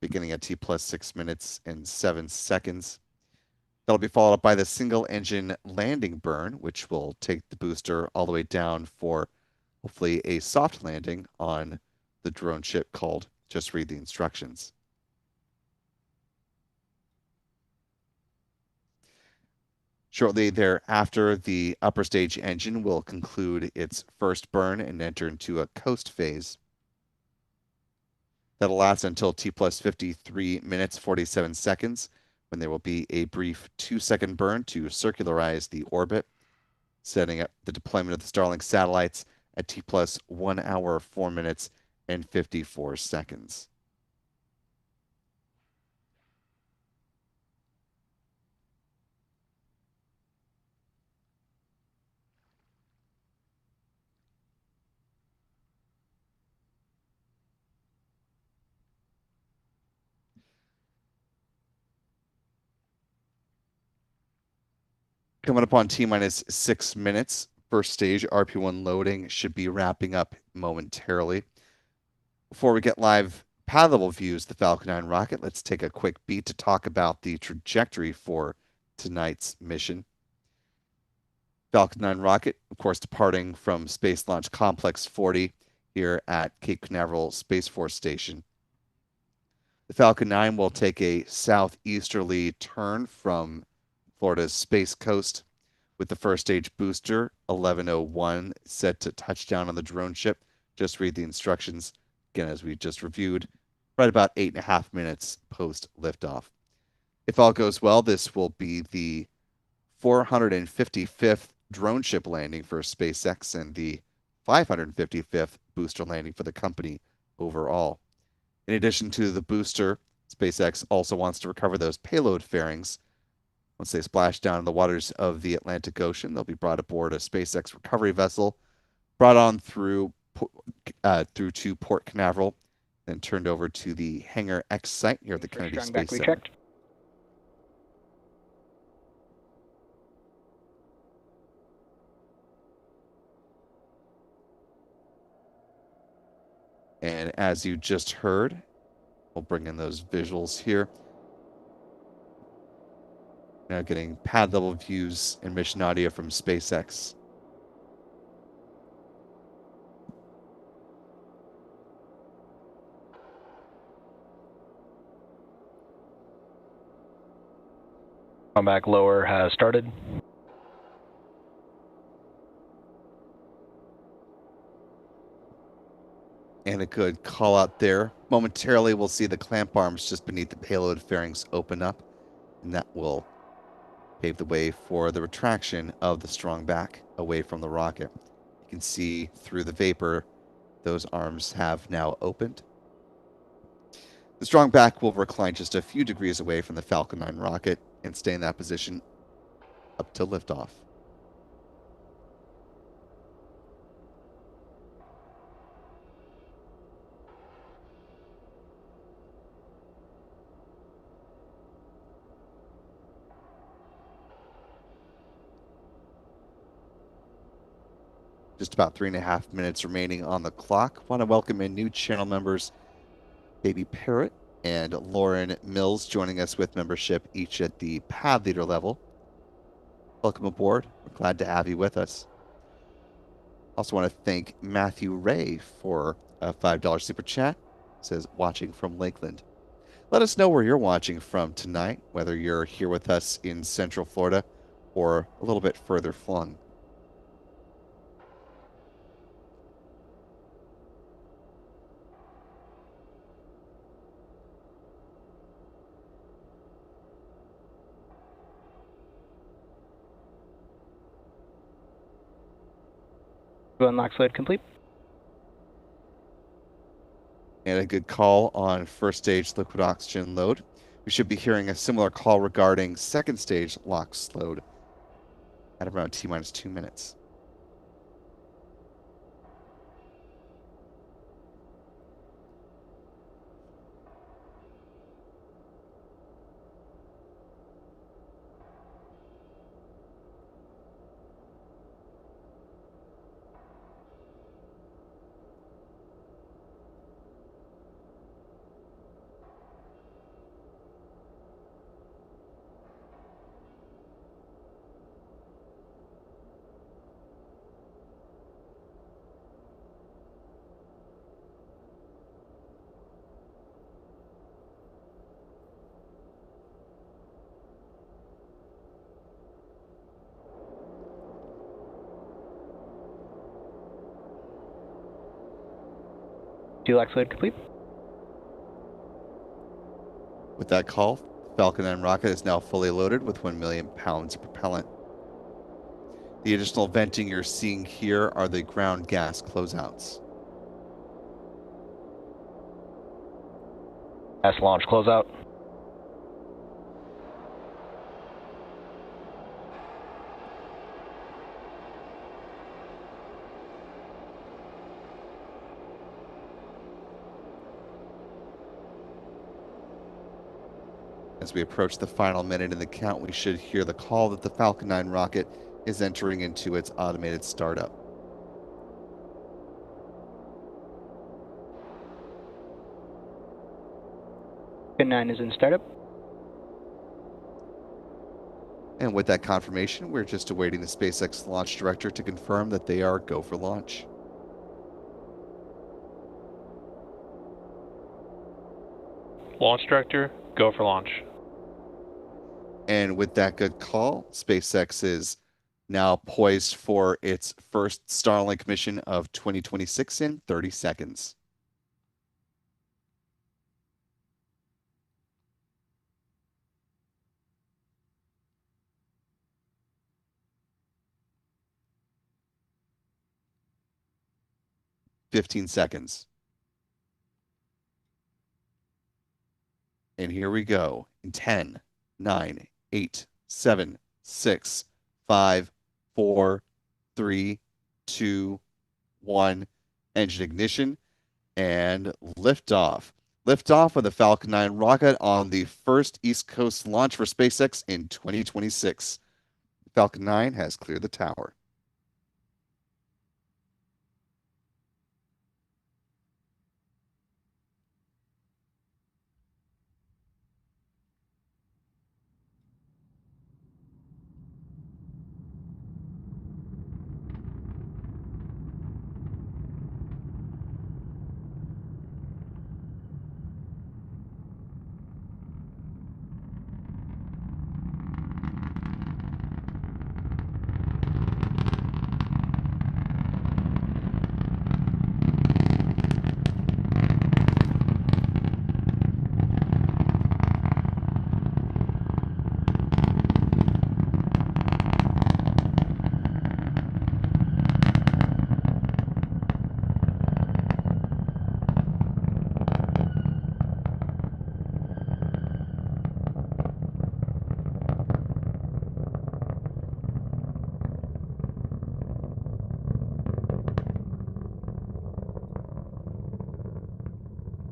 beginning at T plus 6 minutes and 7 seconds. That'll be followed up by the single engine landing burn, which will take the booster all the way down for hopefully a soft landing on the drone ship called Just Read the Instructions. Shortly thereafter, the upper stage engine will conclude its first burn and enter into a coast phase. That'll last until T plus 53 minutes, 47 seconds, when there will be a brief 2-second burn to circularize the orbit, setting up the deployment of the Starlink satellites at T plus 1 hour, 4 minutes, and 54 seconds. Coming up on T minus 6 minutes, first stage RP1 loading should be wrapping up momentarily. Before we get live path level views of the Falcon 9 rocket, let's take a quick beat to talk about the trajectory for tonight's mission. Falcon 9 rocket, of course, departing from Space Launch Complex 40 here at Cape Canaveral Space Force Station. The Falcon 9 will take a southeasterly turn from Florida's Space Coast, with the first stage booster 1101 set to touchdown on the drone ship. Just read the instructions again, as we just reviewed, right about 8.5 minutes post liftoff. If all goes well, this will be the 455th drone ship landing for SpaceX and the 555th booster landing for the company overall. In addition to the booster, SpaceX also wants to recover those payload fairings. Once they splash down in the waters of the Atlantic Ocean, they'll be brought aboard a SpaceX recovery vessel, brought on through to Port Canaveral, then turned over to the Hangar X site near the Kennedy Space Center. Checked. And as you just heard, we'll bring in those visuals here. Now getting pad level views and mission audio from SpaceX. Back lower has started. And a good call out there. Momentarily, we'll see the clamp arms just beneath the payload fairings open up, and that will pave the way for the retraction of the strong back away from the rocket. You can see through the vapor, those arms have now opened. The strong back will recline just a few degrees away from the Falcon 9 rocket and stay in that position up to liftoff. Just about 3.5 minutes remaining on the clock. Want to welcome in new channel members, Baby Parrot and Lauren Mills, joining us with membership each at the pad leader level. Welcome aboard. We're glad to have you with us. Also want to thank Matthew Ray for a $5 super chat. It says, watching from Lakeland. Let us know where you're watching from tonight, whether you're here with us in Central Florida or a little bit further flung. Unlock fluid complete. And a good call on first stage liquid oxygen load. We should be hearing a similar call regarding second stage LOX load at around T minus 2 minutes. Launch load complete. With that call, Falcon 9 rocket is now fully loaded with 1 million pounds of propellant. The additional venting you're seeing here are the ground gas closeouts. Gas launch closeout. As we approach the final minute in the count, we should hear the call that the Falcon 9 rocket is entering into its automated startup. Falcon 9 is in startup. And with that confirmation, we're just awaiting the SpaceX launch director to confirm that they are go for launch. Launch director, go for launch. And with that good call, SpaceX is now poised for its first Starlink mission of 2026 in 30 seconds. $15 seconds. And here we go in 10, 9, 8, 7, 6, 5, 4, 3, 2, 1. Engine ignition and liftoff. Liftoff of the Falcon 9 rocket on the first East Coast launch for SpaceX in 2026. Falcon 9 has cleared the tower.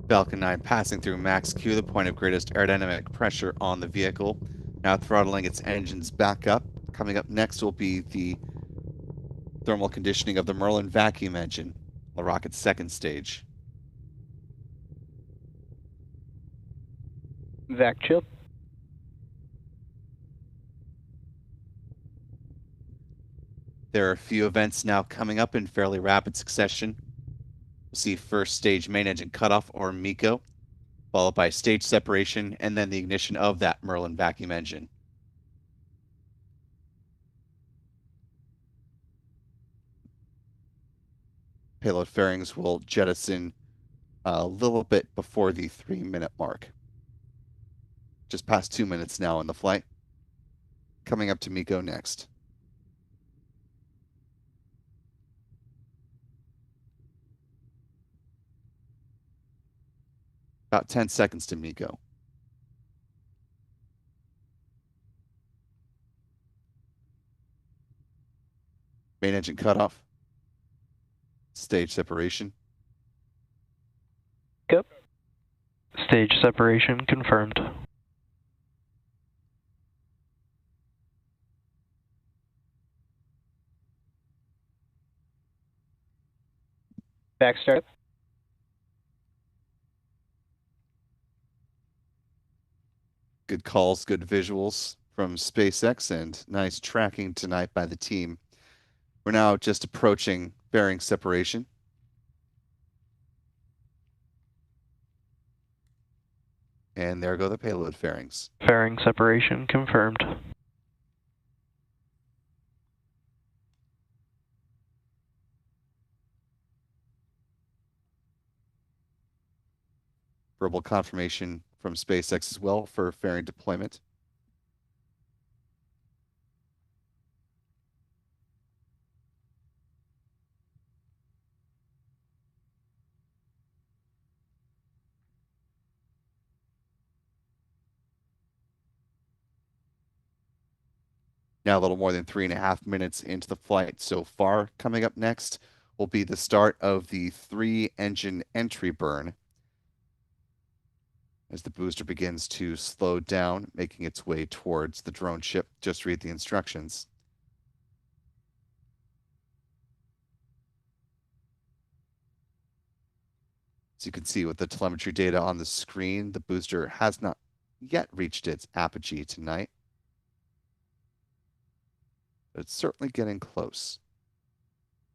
Falcon 9 passing through max Q, the point of greatest aerodynamic pressure on the vehicle. Now throttling its engines back up. Coming up next will be the thermal conditioning of the Merlin vacuum engine, the rocket's second stage. Vac chill. There are a few events now coming up in fairly rapid succession. We'll see first stage main engine cutoff, or MECO, followed by stage separation, and then the ignition of that Merlin vacuum engine. Payload fairings will jettison a little bit before the 3-minute mark. Just past 2 minutes now in the flight. Coming up to MECO next. About 10 seconds to MECO. Main engine cutoff. Stage separation. Go. Stage separation confirmed. Vac startup. Good calls, good visuals from SpaceX, and nice tracking tonight by the team. We're now just approaching fairing separation. And there go the payload fairings. Fairing separation confirmed. Verbal confirmation from SpaceX as well for fairing deployment. Now a little more than 3.5 minutes into the flight so far. Coming up next will be the start of the 3-engine entry burn as the booster begins to slow down, making its way towards the drone ship. Just read the instructions. As you can see with the telemetry data on the screen, the booster has not yet reached its apogee tonight, but it's certainly getting close.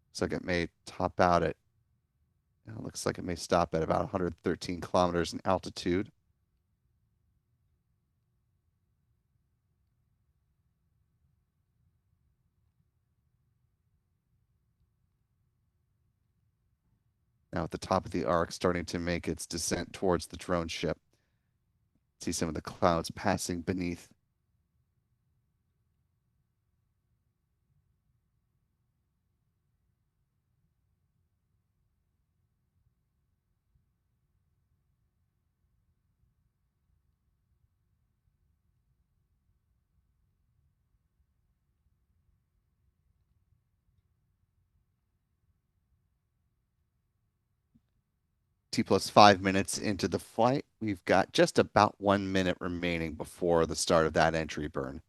Looks like it may top out at, looks like it may stop at about 113 kilometers in altitude. Now at the top of the arc, starting to make its descent towards the drone ship. See some of the clouds passing beneath. T plus 5 minutes into the flight, we've got just about 1 minute remaining before the start of that entry burn.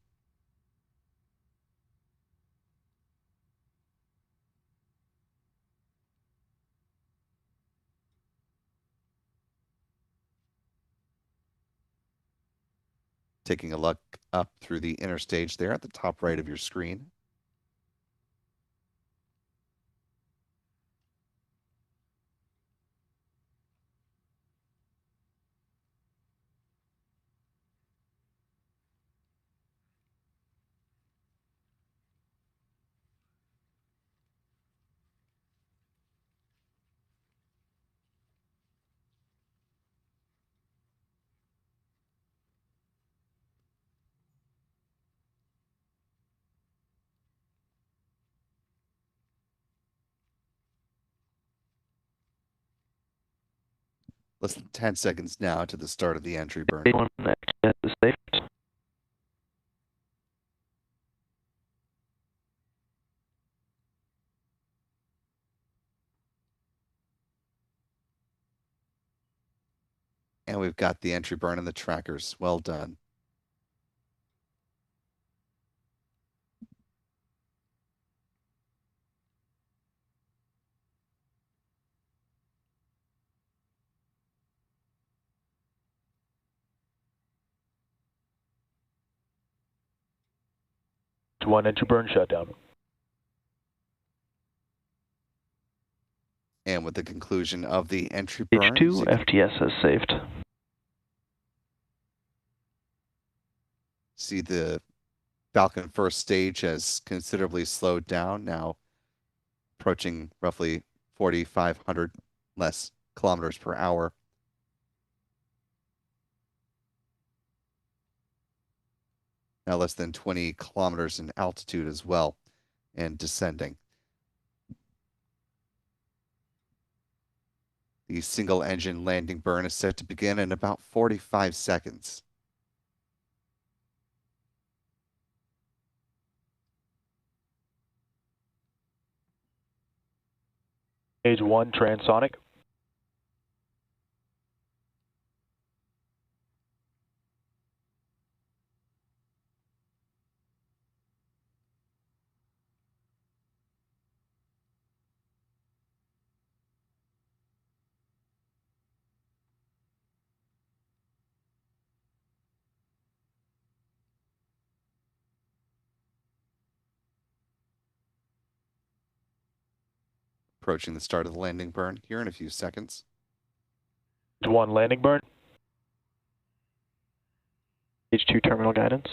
Taking a look up through the inner stage there at the top right of your screen. Less than 10 seconds now to the start of the entry burn. And we've got the entry burn and the trackers. Well done. One entry burn shutdown. And with the conclusion of the entry burn, H2 FTS has saved. see the Falcon first stage has considerably slowed down, now approaching roughly 4,500 less kilometers per hour. Now less than 20 kilometers in altitude as well, and descending. The single engine landing burn is set to begin in about 45 seconds. Stage 1 transonic. Approaching the start of the landing burn here in a few seconds. Stage 1 landing burn. H2 terminal guidance.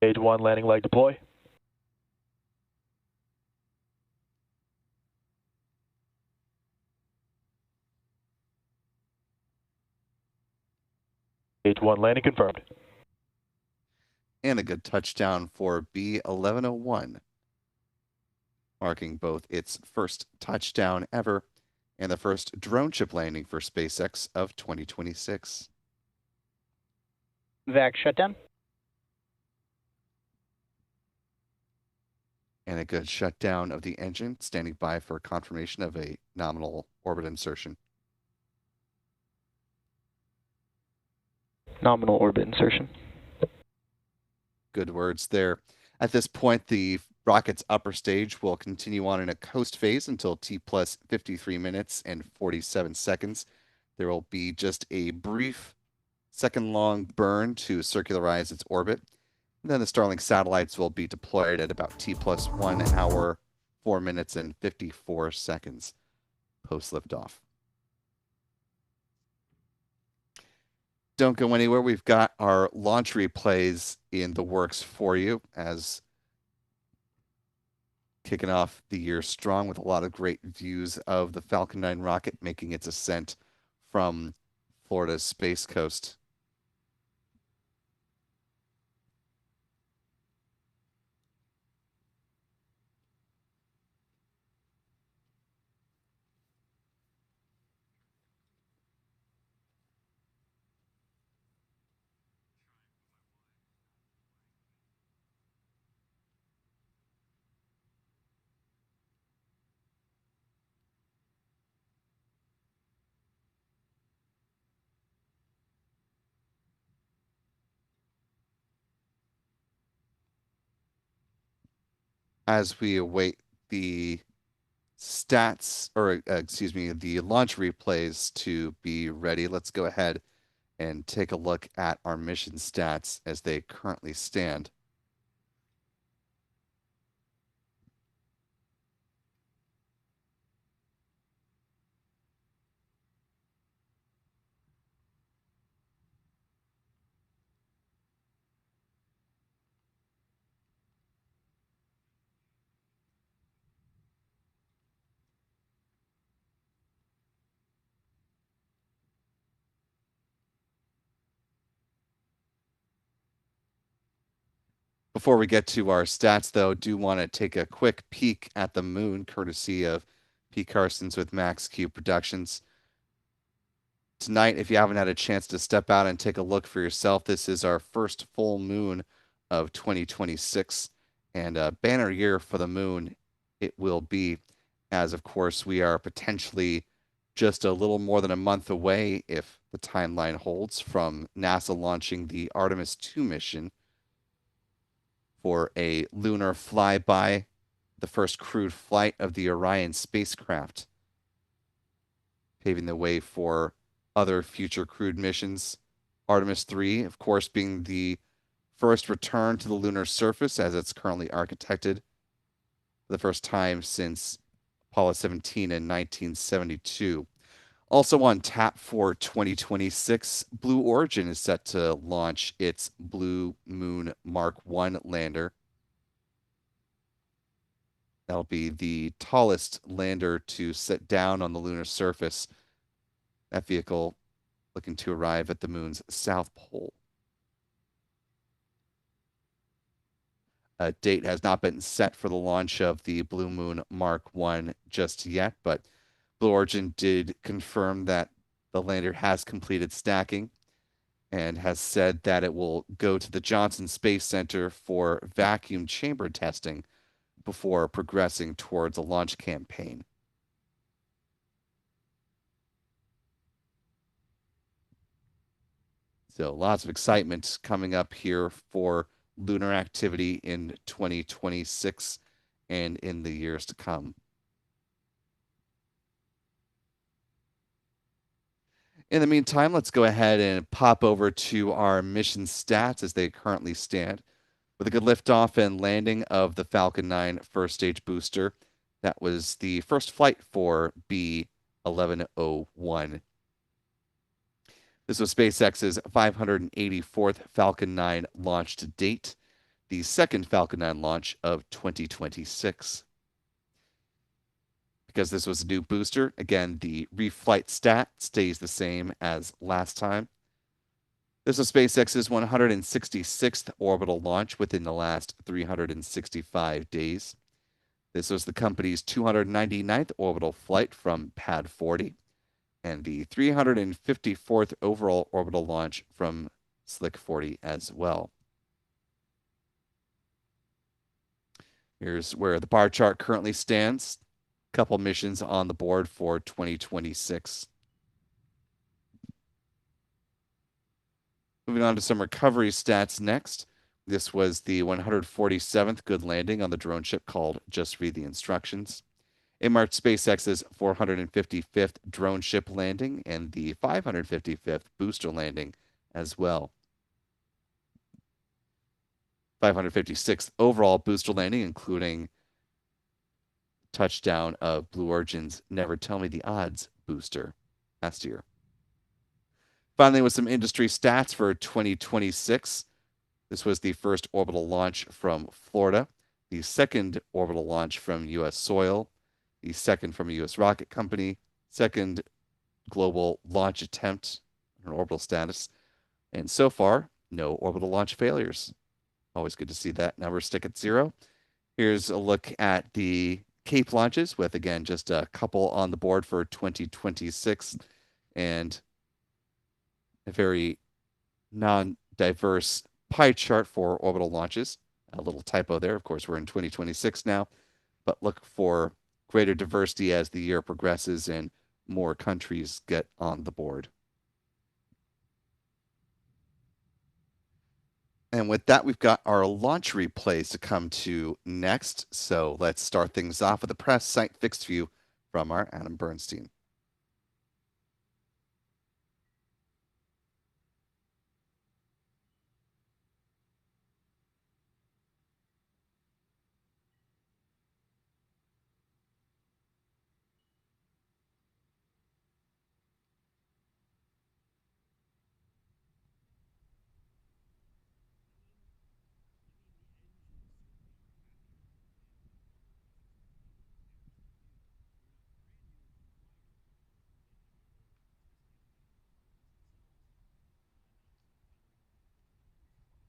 Stage 1 landing leg deploy. Stage 1 landing confirmed. And a good touchdown for B1101, marking both its first touchdown ever and the first drone ship landing for SpaceX of 2026. Vac shutdown. And a good shutdown of the engine, standing by for confirmation of a nominal orbit insertion. Nominal orbit insertion. Good words there. At this point, the rocket's upper stage will continue on in a coast phase until T plus 53 minutes and 47 seconds. There will be just a brief second-long burn to circularize its orbit. And then the Starlink satellites will be deployed at about T plus 1 hour, 4 minutes, and 54 seconds post liftoff. Don't go anywhere. We've got our launch replays in the works for you, as kicking off the year strong with a lot of great views of the Falcon 9 rocket making its ascent from Florida's Space Coast. As we await the stats, or excuse me, the launch replays to be ready, let's go ahead and take a look at our mission stats as they currently stand. Before we get to our stats, though, do want to take a quick peek at the moon, courtesy of P. Carson's with Max Q Productions. Tonight, if you haven't had a chance to step out and take a look for yourself, this is our first full moon of 2026, and a banner year for the moon it will be, as of course we are potentially just a little more than a month away, if the timeline holds, from NASA launching the Artemis 2 mission for a lunar flyby, the first crewed flight of the Orion spacecraft, paving the way for other future crewed missions. Artemis 3, of course, being the first return to the lunar surface as it's currently architected, for the first time since Apollo 17 in 1972. Also on tap for 2026, Blue Origin is set to launch its Blue Moon Mark 1 lander. That'll be the tallest lander to set down on the lunar surface. That vehicle looking to arrive at the moon's south pole. A date has not been set for the launch of the Blue Moon Mark 1 just yet, but Blue Origin did confirm that the lander has completed stacking and has said that it will go to the Johnson Space Center for vacuum chamber testing before progressing towards a launch campaign. So lots of excitement coming up here for lunar activity in 2026 and in the years to come. In the meantime, let's go ahead and pop over to our mission stats as they currently stand. With a good liftoff and landing of the Falcon 9 first stage booster, that was the first flight for B1101. This was SpaceX's 584th Falcon 9 launch to date. the second Falcon 9 launch of 2026. Because this was a new booster, again, the reflight stat stays the same as last time. This was SpaceX's 166th orbital launch within the last 365 days. This was the company's 299th orbital flight from Pad 40 and the 354th overall orbital launch from Slick 40 as well. Here's where the bar chart currently stands. A couple missions on the board for 2026. Moving on to some recovery stats next. This was the 147th good landing on the drone ship called Just Read the Instructions. It marked SpaceX's 455th drone ship landing and the 555th booster landing as well. 556th overall booster landing, including touchdown of Blue Origin's Never Tell Me the Odds booster last year. Finally, with some industry stats for 2026, this was the first orbital launch from Florida, the second orbital launch from U.S. soil, the second from a U.S. rocket company, second global launch attempt on orbital status, and so far, no orbital launch failures. Always good to see that number stick at 0. Here's a look at the Cape launches with, again, just a couple on the board for 2026 and a very non-diverse pie chart for orbital launches. A little typo there. Of course, we're in 2026 now, but look for greater diversity as the year progresses and more countries get on the board. And with that, we've got our launch replays to come to next. So let's start things off with a press site fixed view from our Adam Bernstein.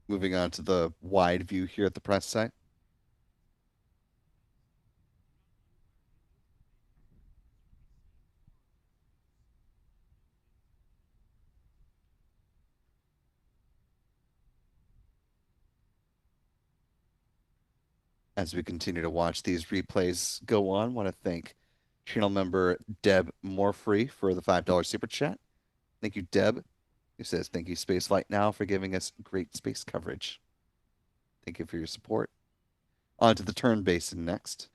Moving on to the wide view here at the press site. As we continue to watch these replays go on, I want to thank channel member Deb Morfree for the $5 super chat. Thank you, Deb. Who says, thank you, Spaceflight Now, for giving us great space coverage. Thank you for your support. On to the turn basin next.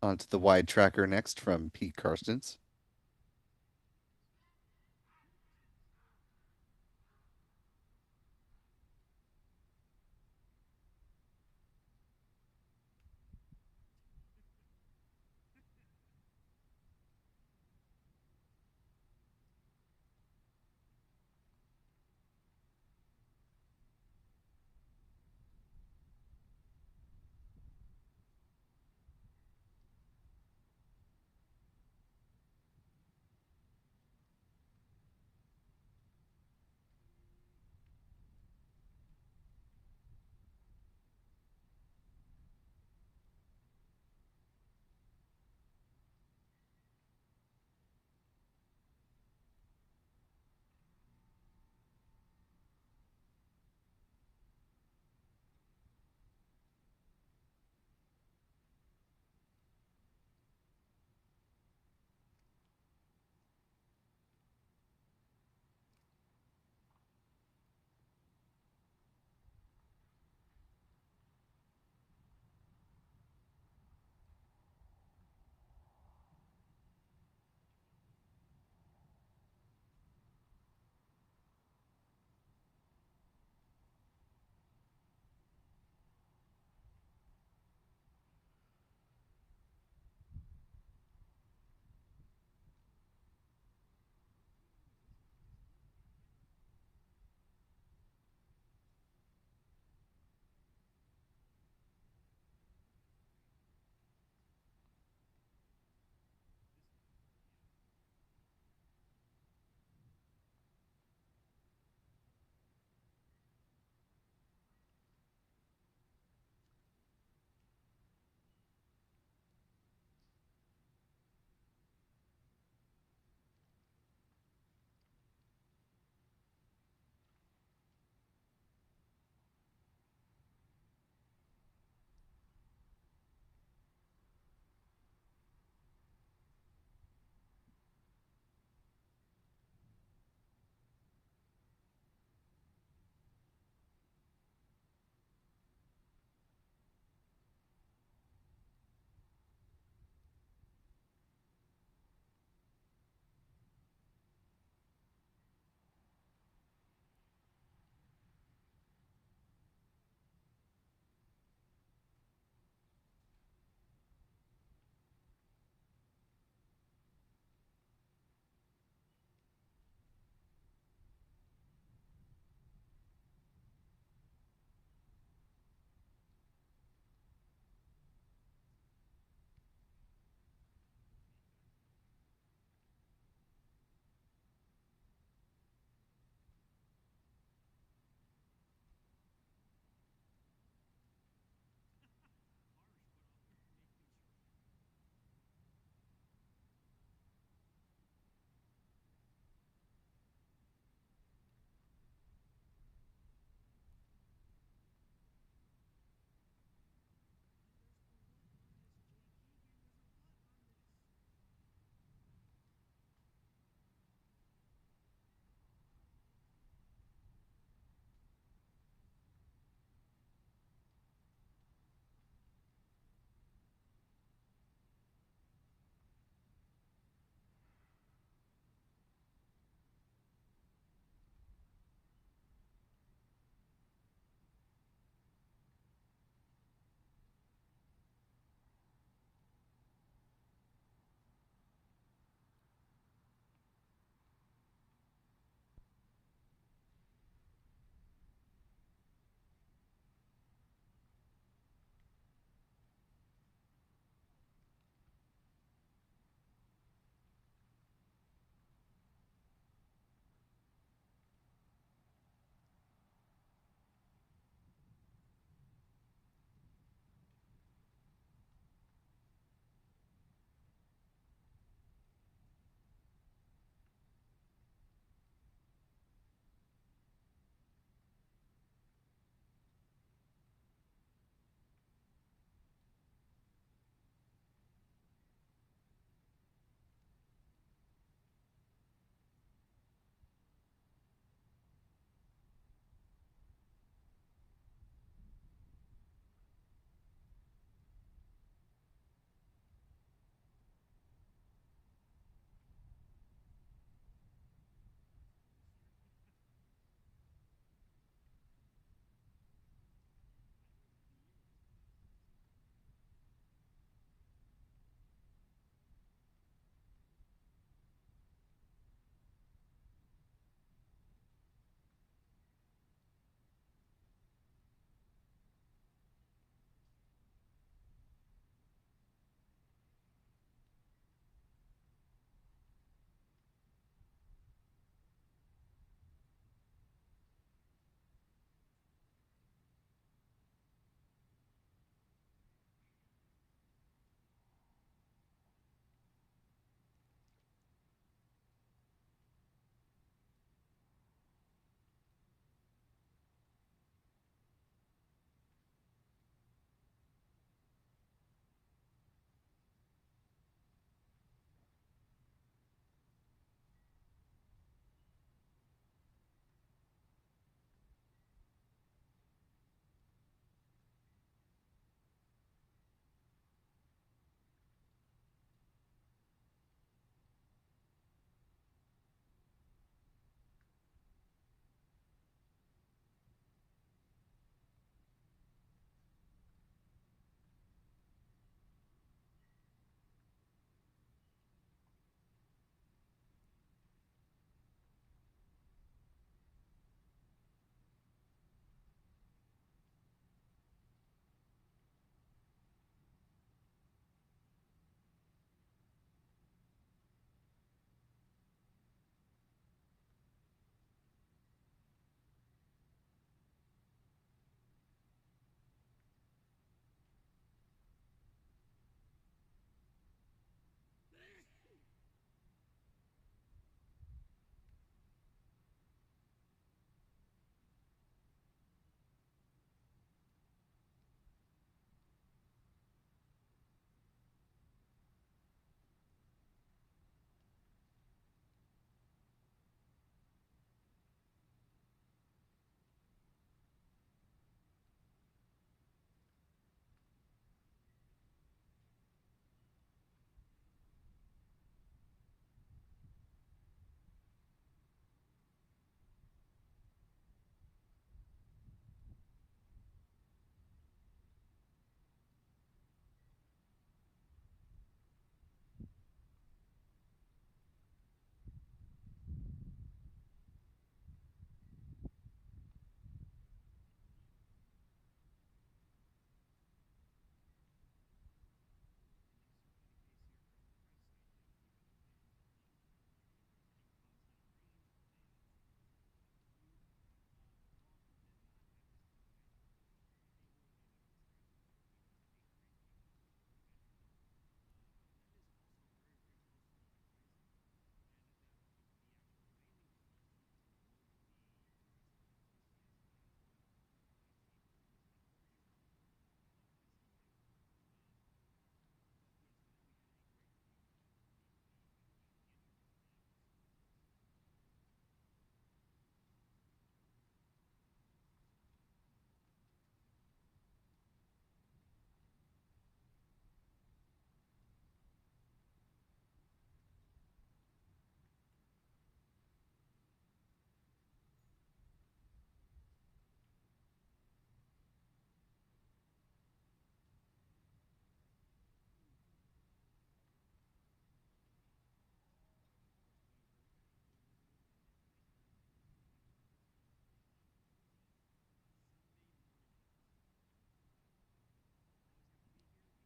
On to the wide tracker next from Pete Karstens.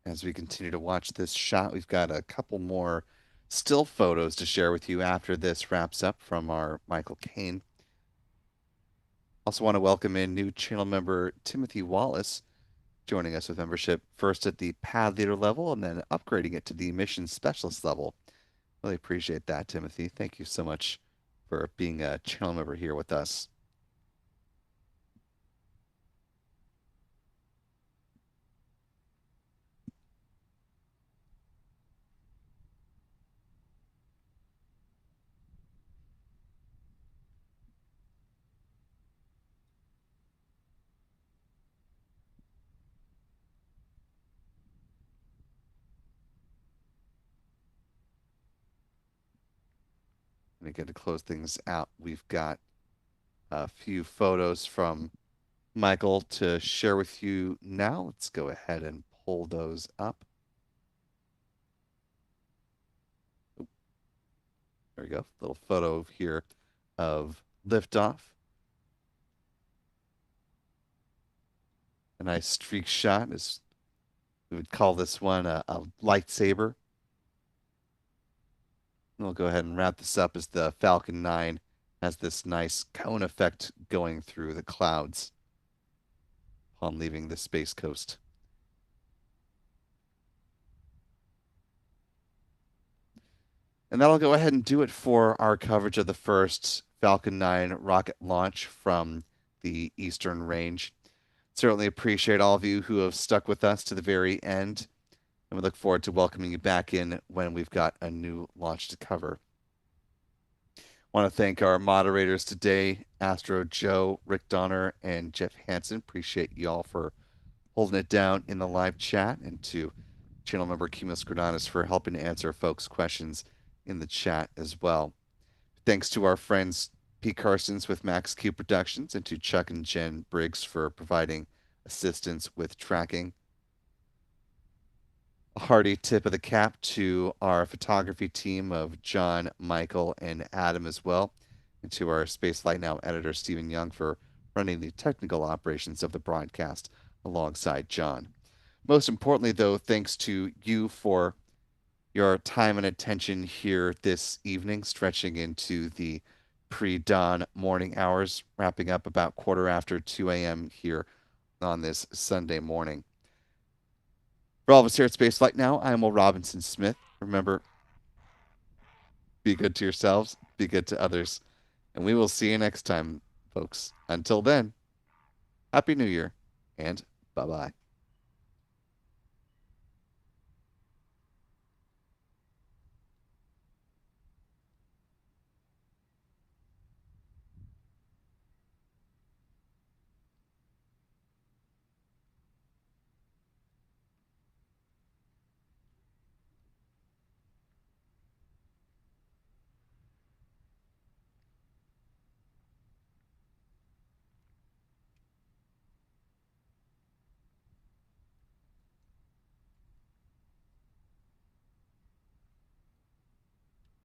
As we continue to watch this shot, we've got a couple more still photos to share with you after this wraps up from our Michael Caine. Also want to welcome in new channel member Timothy Wallace, joining us with membership first at the pad leader level and then upgrading it to the mission specialist level. Really appreciate that, Timothy. Thank you so much for being a channel member here with us. And again, to close things out, we've got a few photos from Michael to share with you now. Let's go ahead and pull those up. There we go. Little photo here of liftoff. A nice streak shot, as we would call this one a lightsaber. And we'll go ahead and wrap this up as the Falcon 9 has this nice cone effect going through the clouds upon leaving the Space Coast. And that'll go ahead and do it for our coverage of the first Falcon 9 rocket launch from the Eastern Range. Certainly appreciate all of you who have stuck with us to the very end, and we look forward to welcoming you back in when we've got a new launch to cover. Want to thank our moderators today, Astro Joe, Rick Donner, and Jeff Hansen. Appreciate you all for holding it down in the live chat, and to channel member Cumulus Gradanis for helping to answer folks' questions in the chat as well. Thanks to our friends Pete Carsons with Max Q Productions and to Chuck and Jen Briggs for providing assistance with tracking. A hearty tip of the cap to our photography team of John, Michael, and Adam as well, and to our Spaceflight Now editor Stephen Young for running the technical operations of the broadcast alongside John. Most importantly, though, thanks to you for your time and attention here this evening, stretching into the pre-dawn morning hours, wrapping up about 2:15 a.m. here on this Sunday morning. For all of us here at Spaceflight Now, I am Will Robinson Smith. Remember, be good to yourselves, be good to others, and we will see you next time, folks. Until then, Happy New Year, and bye-bye.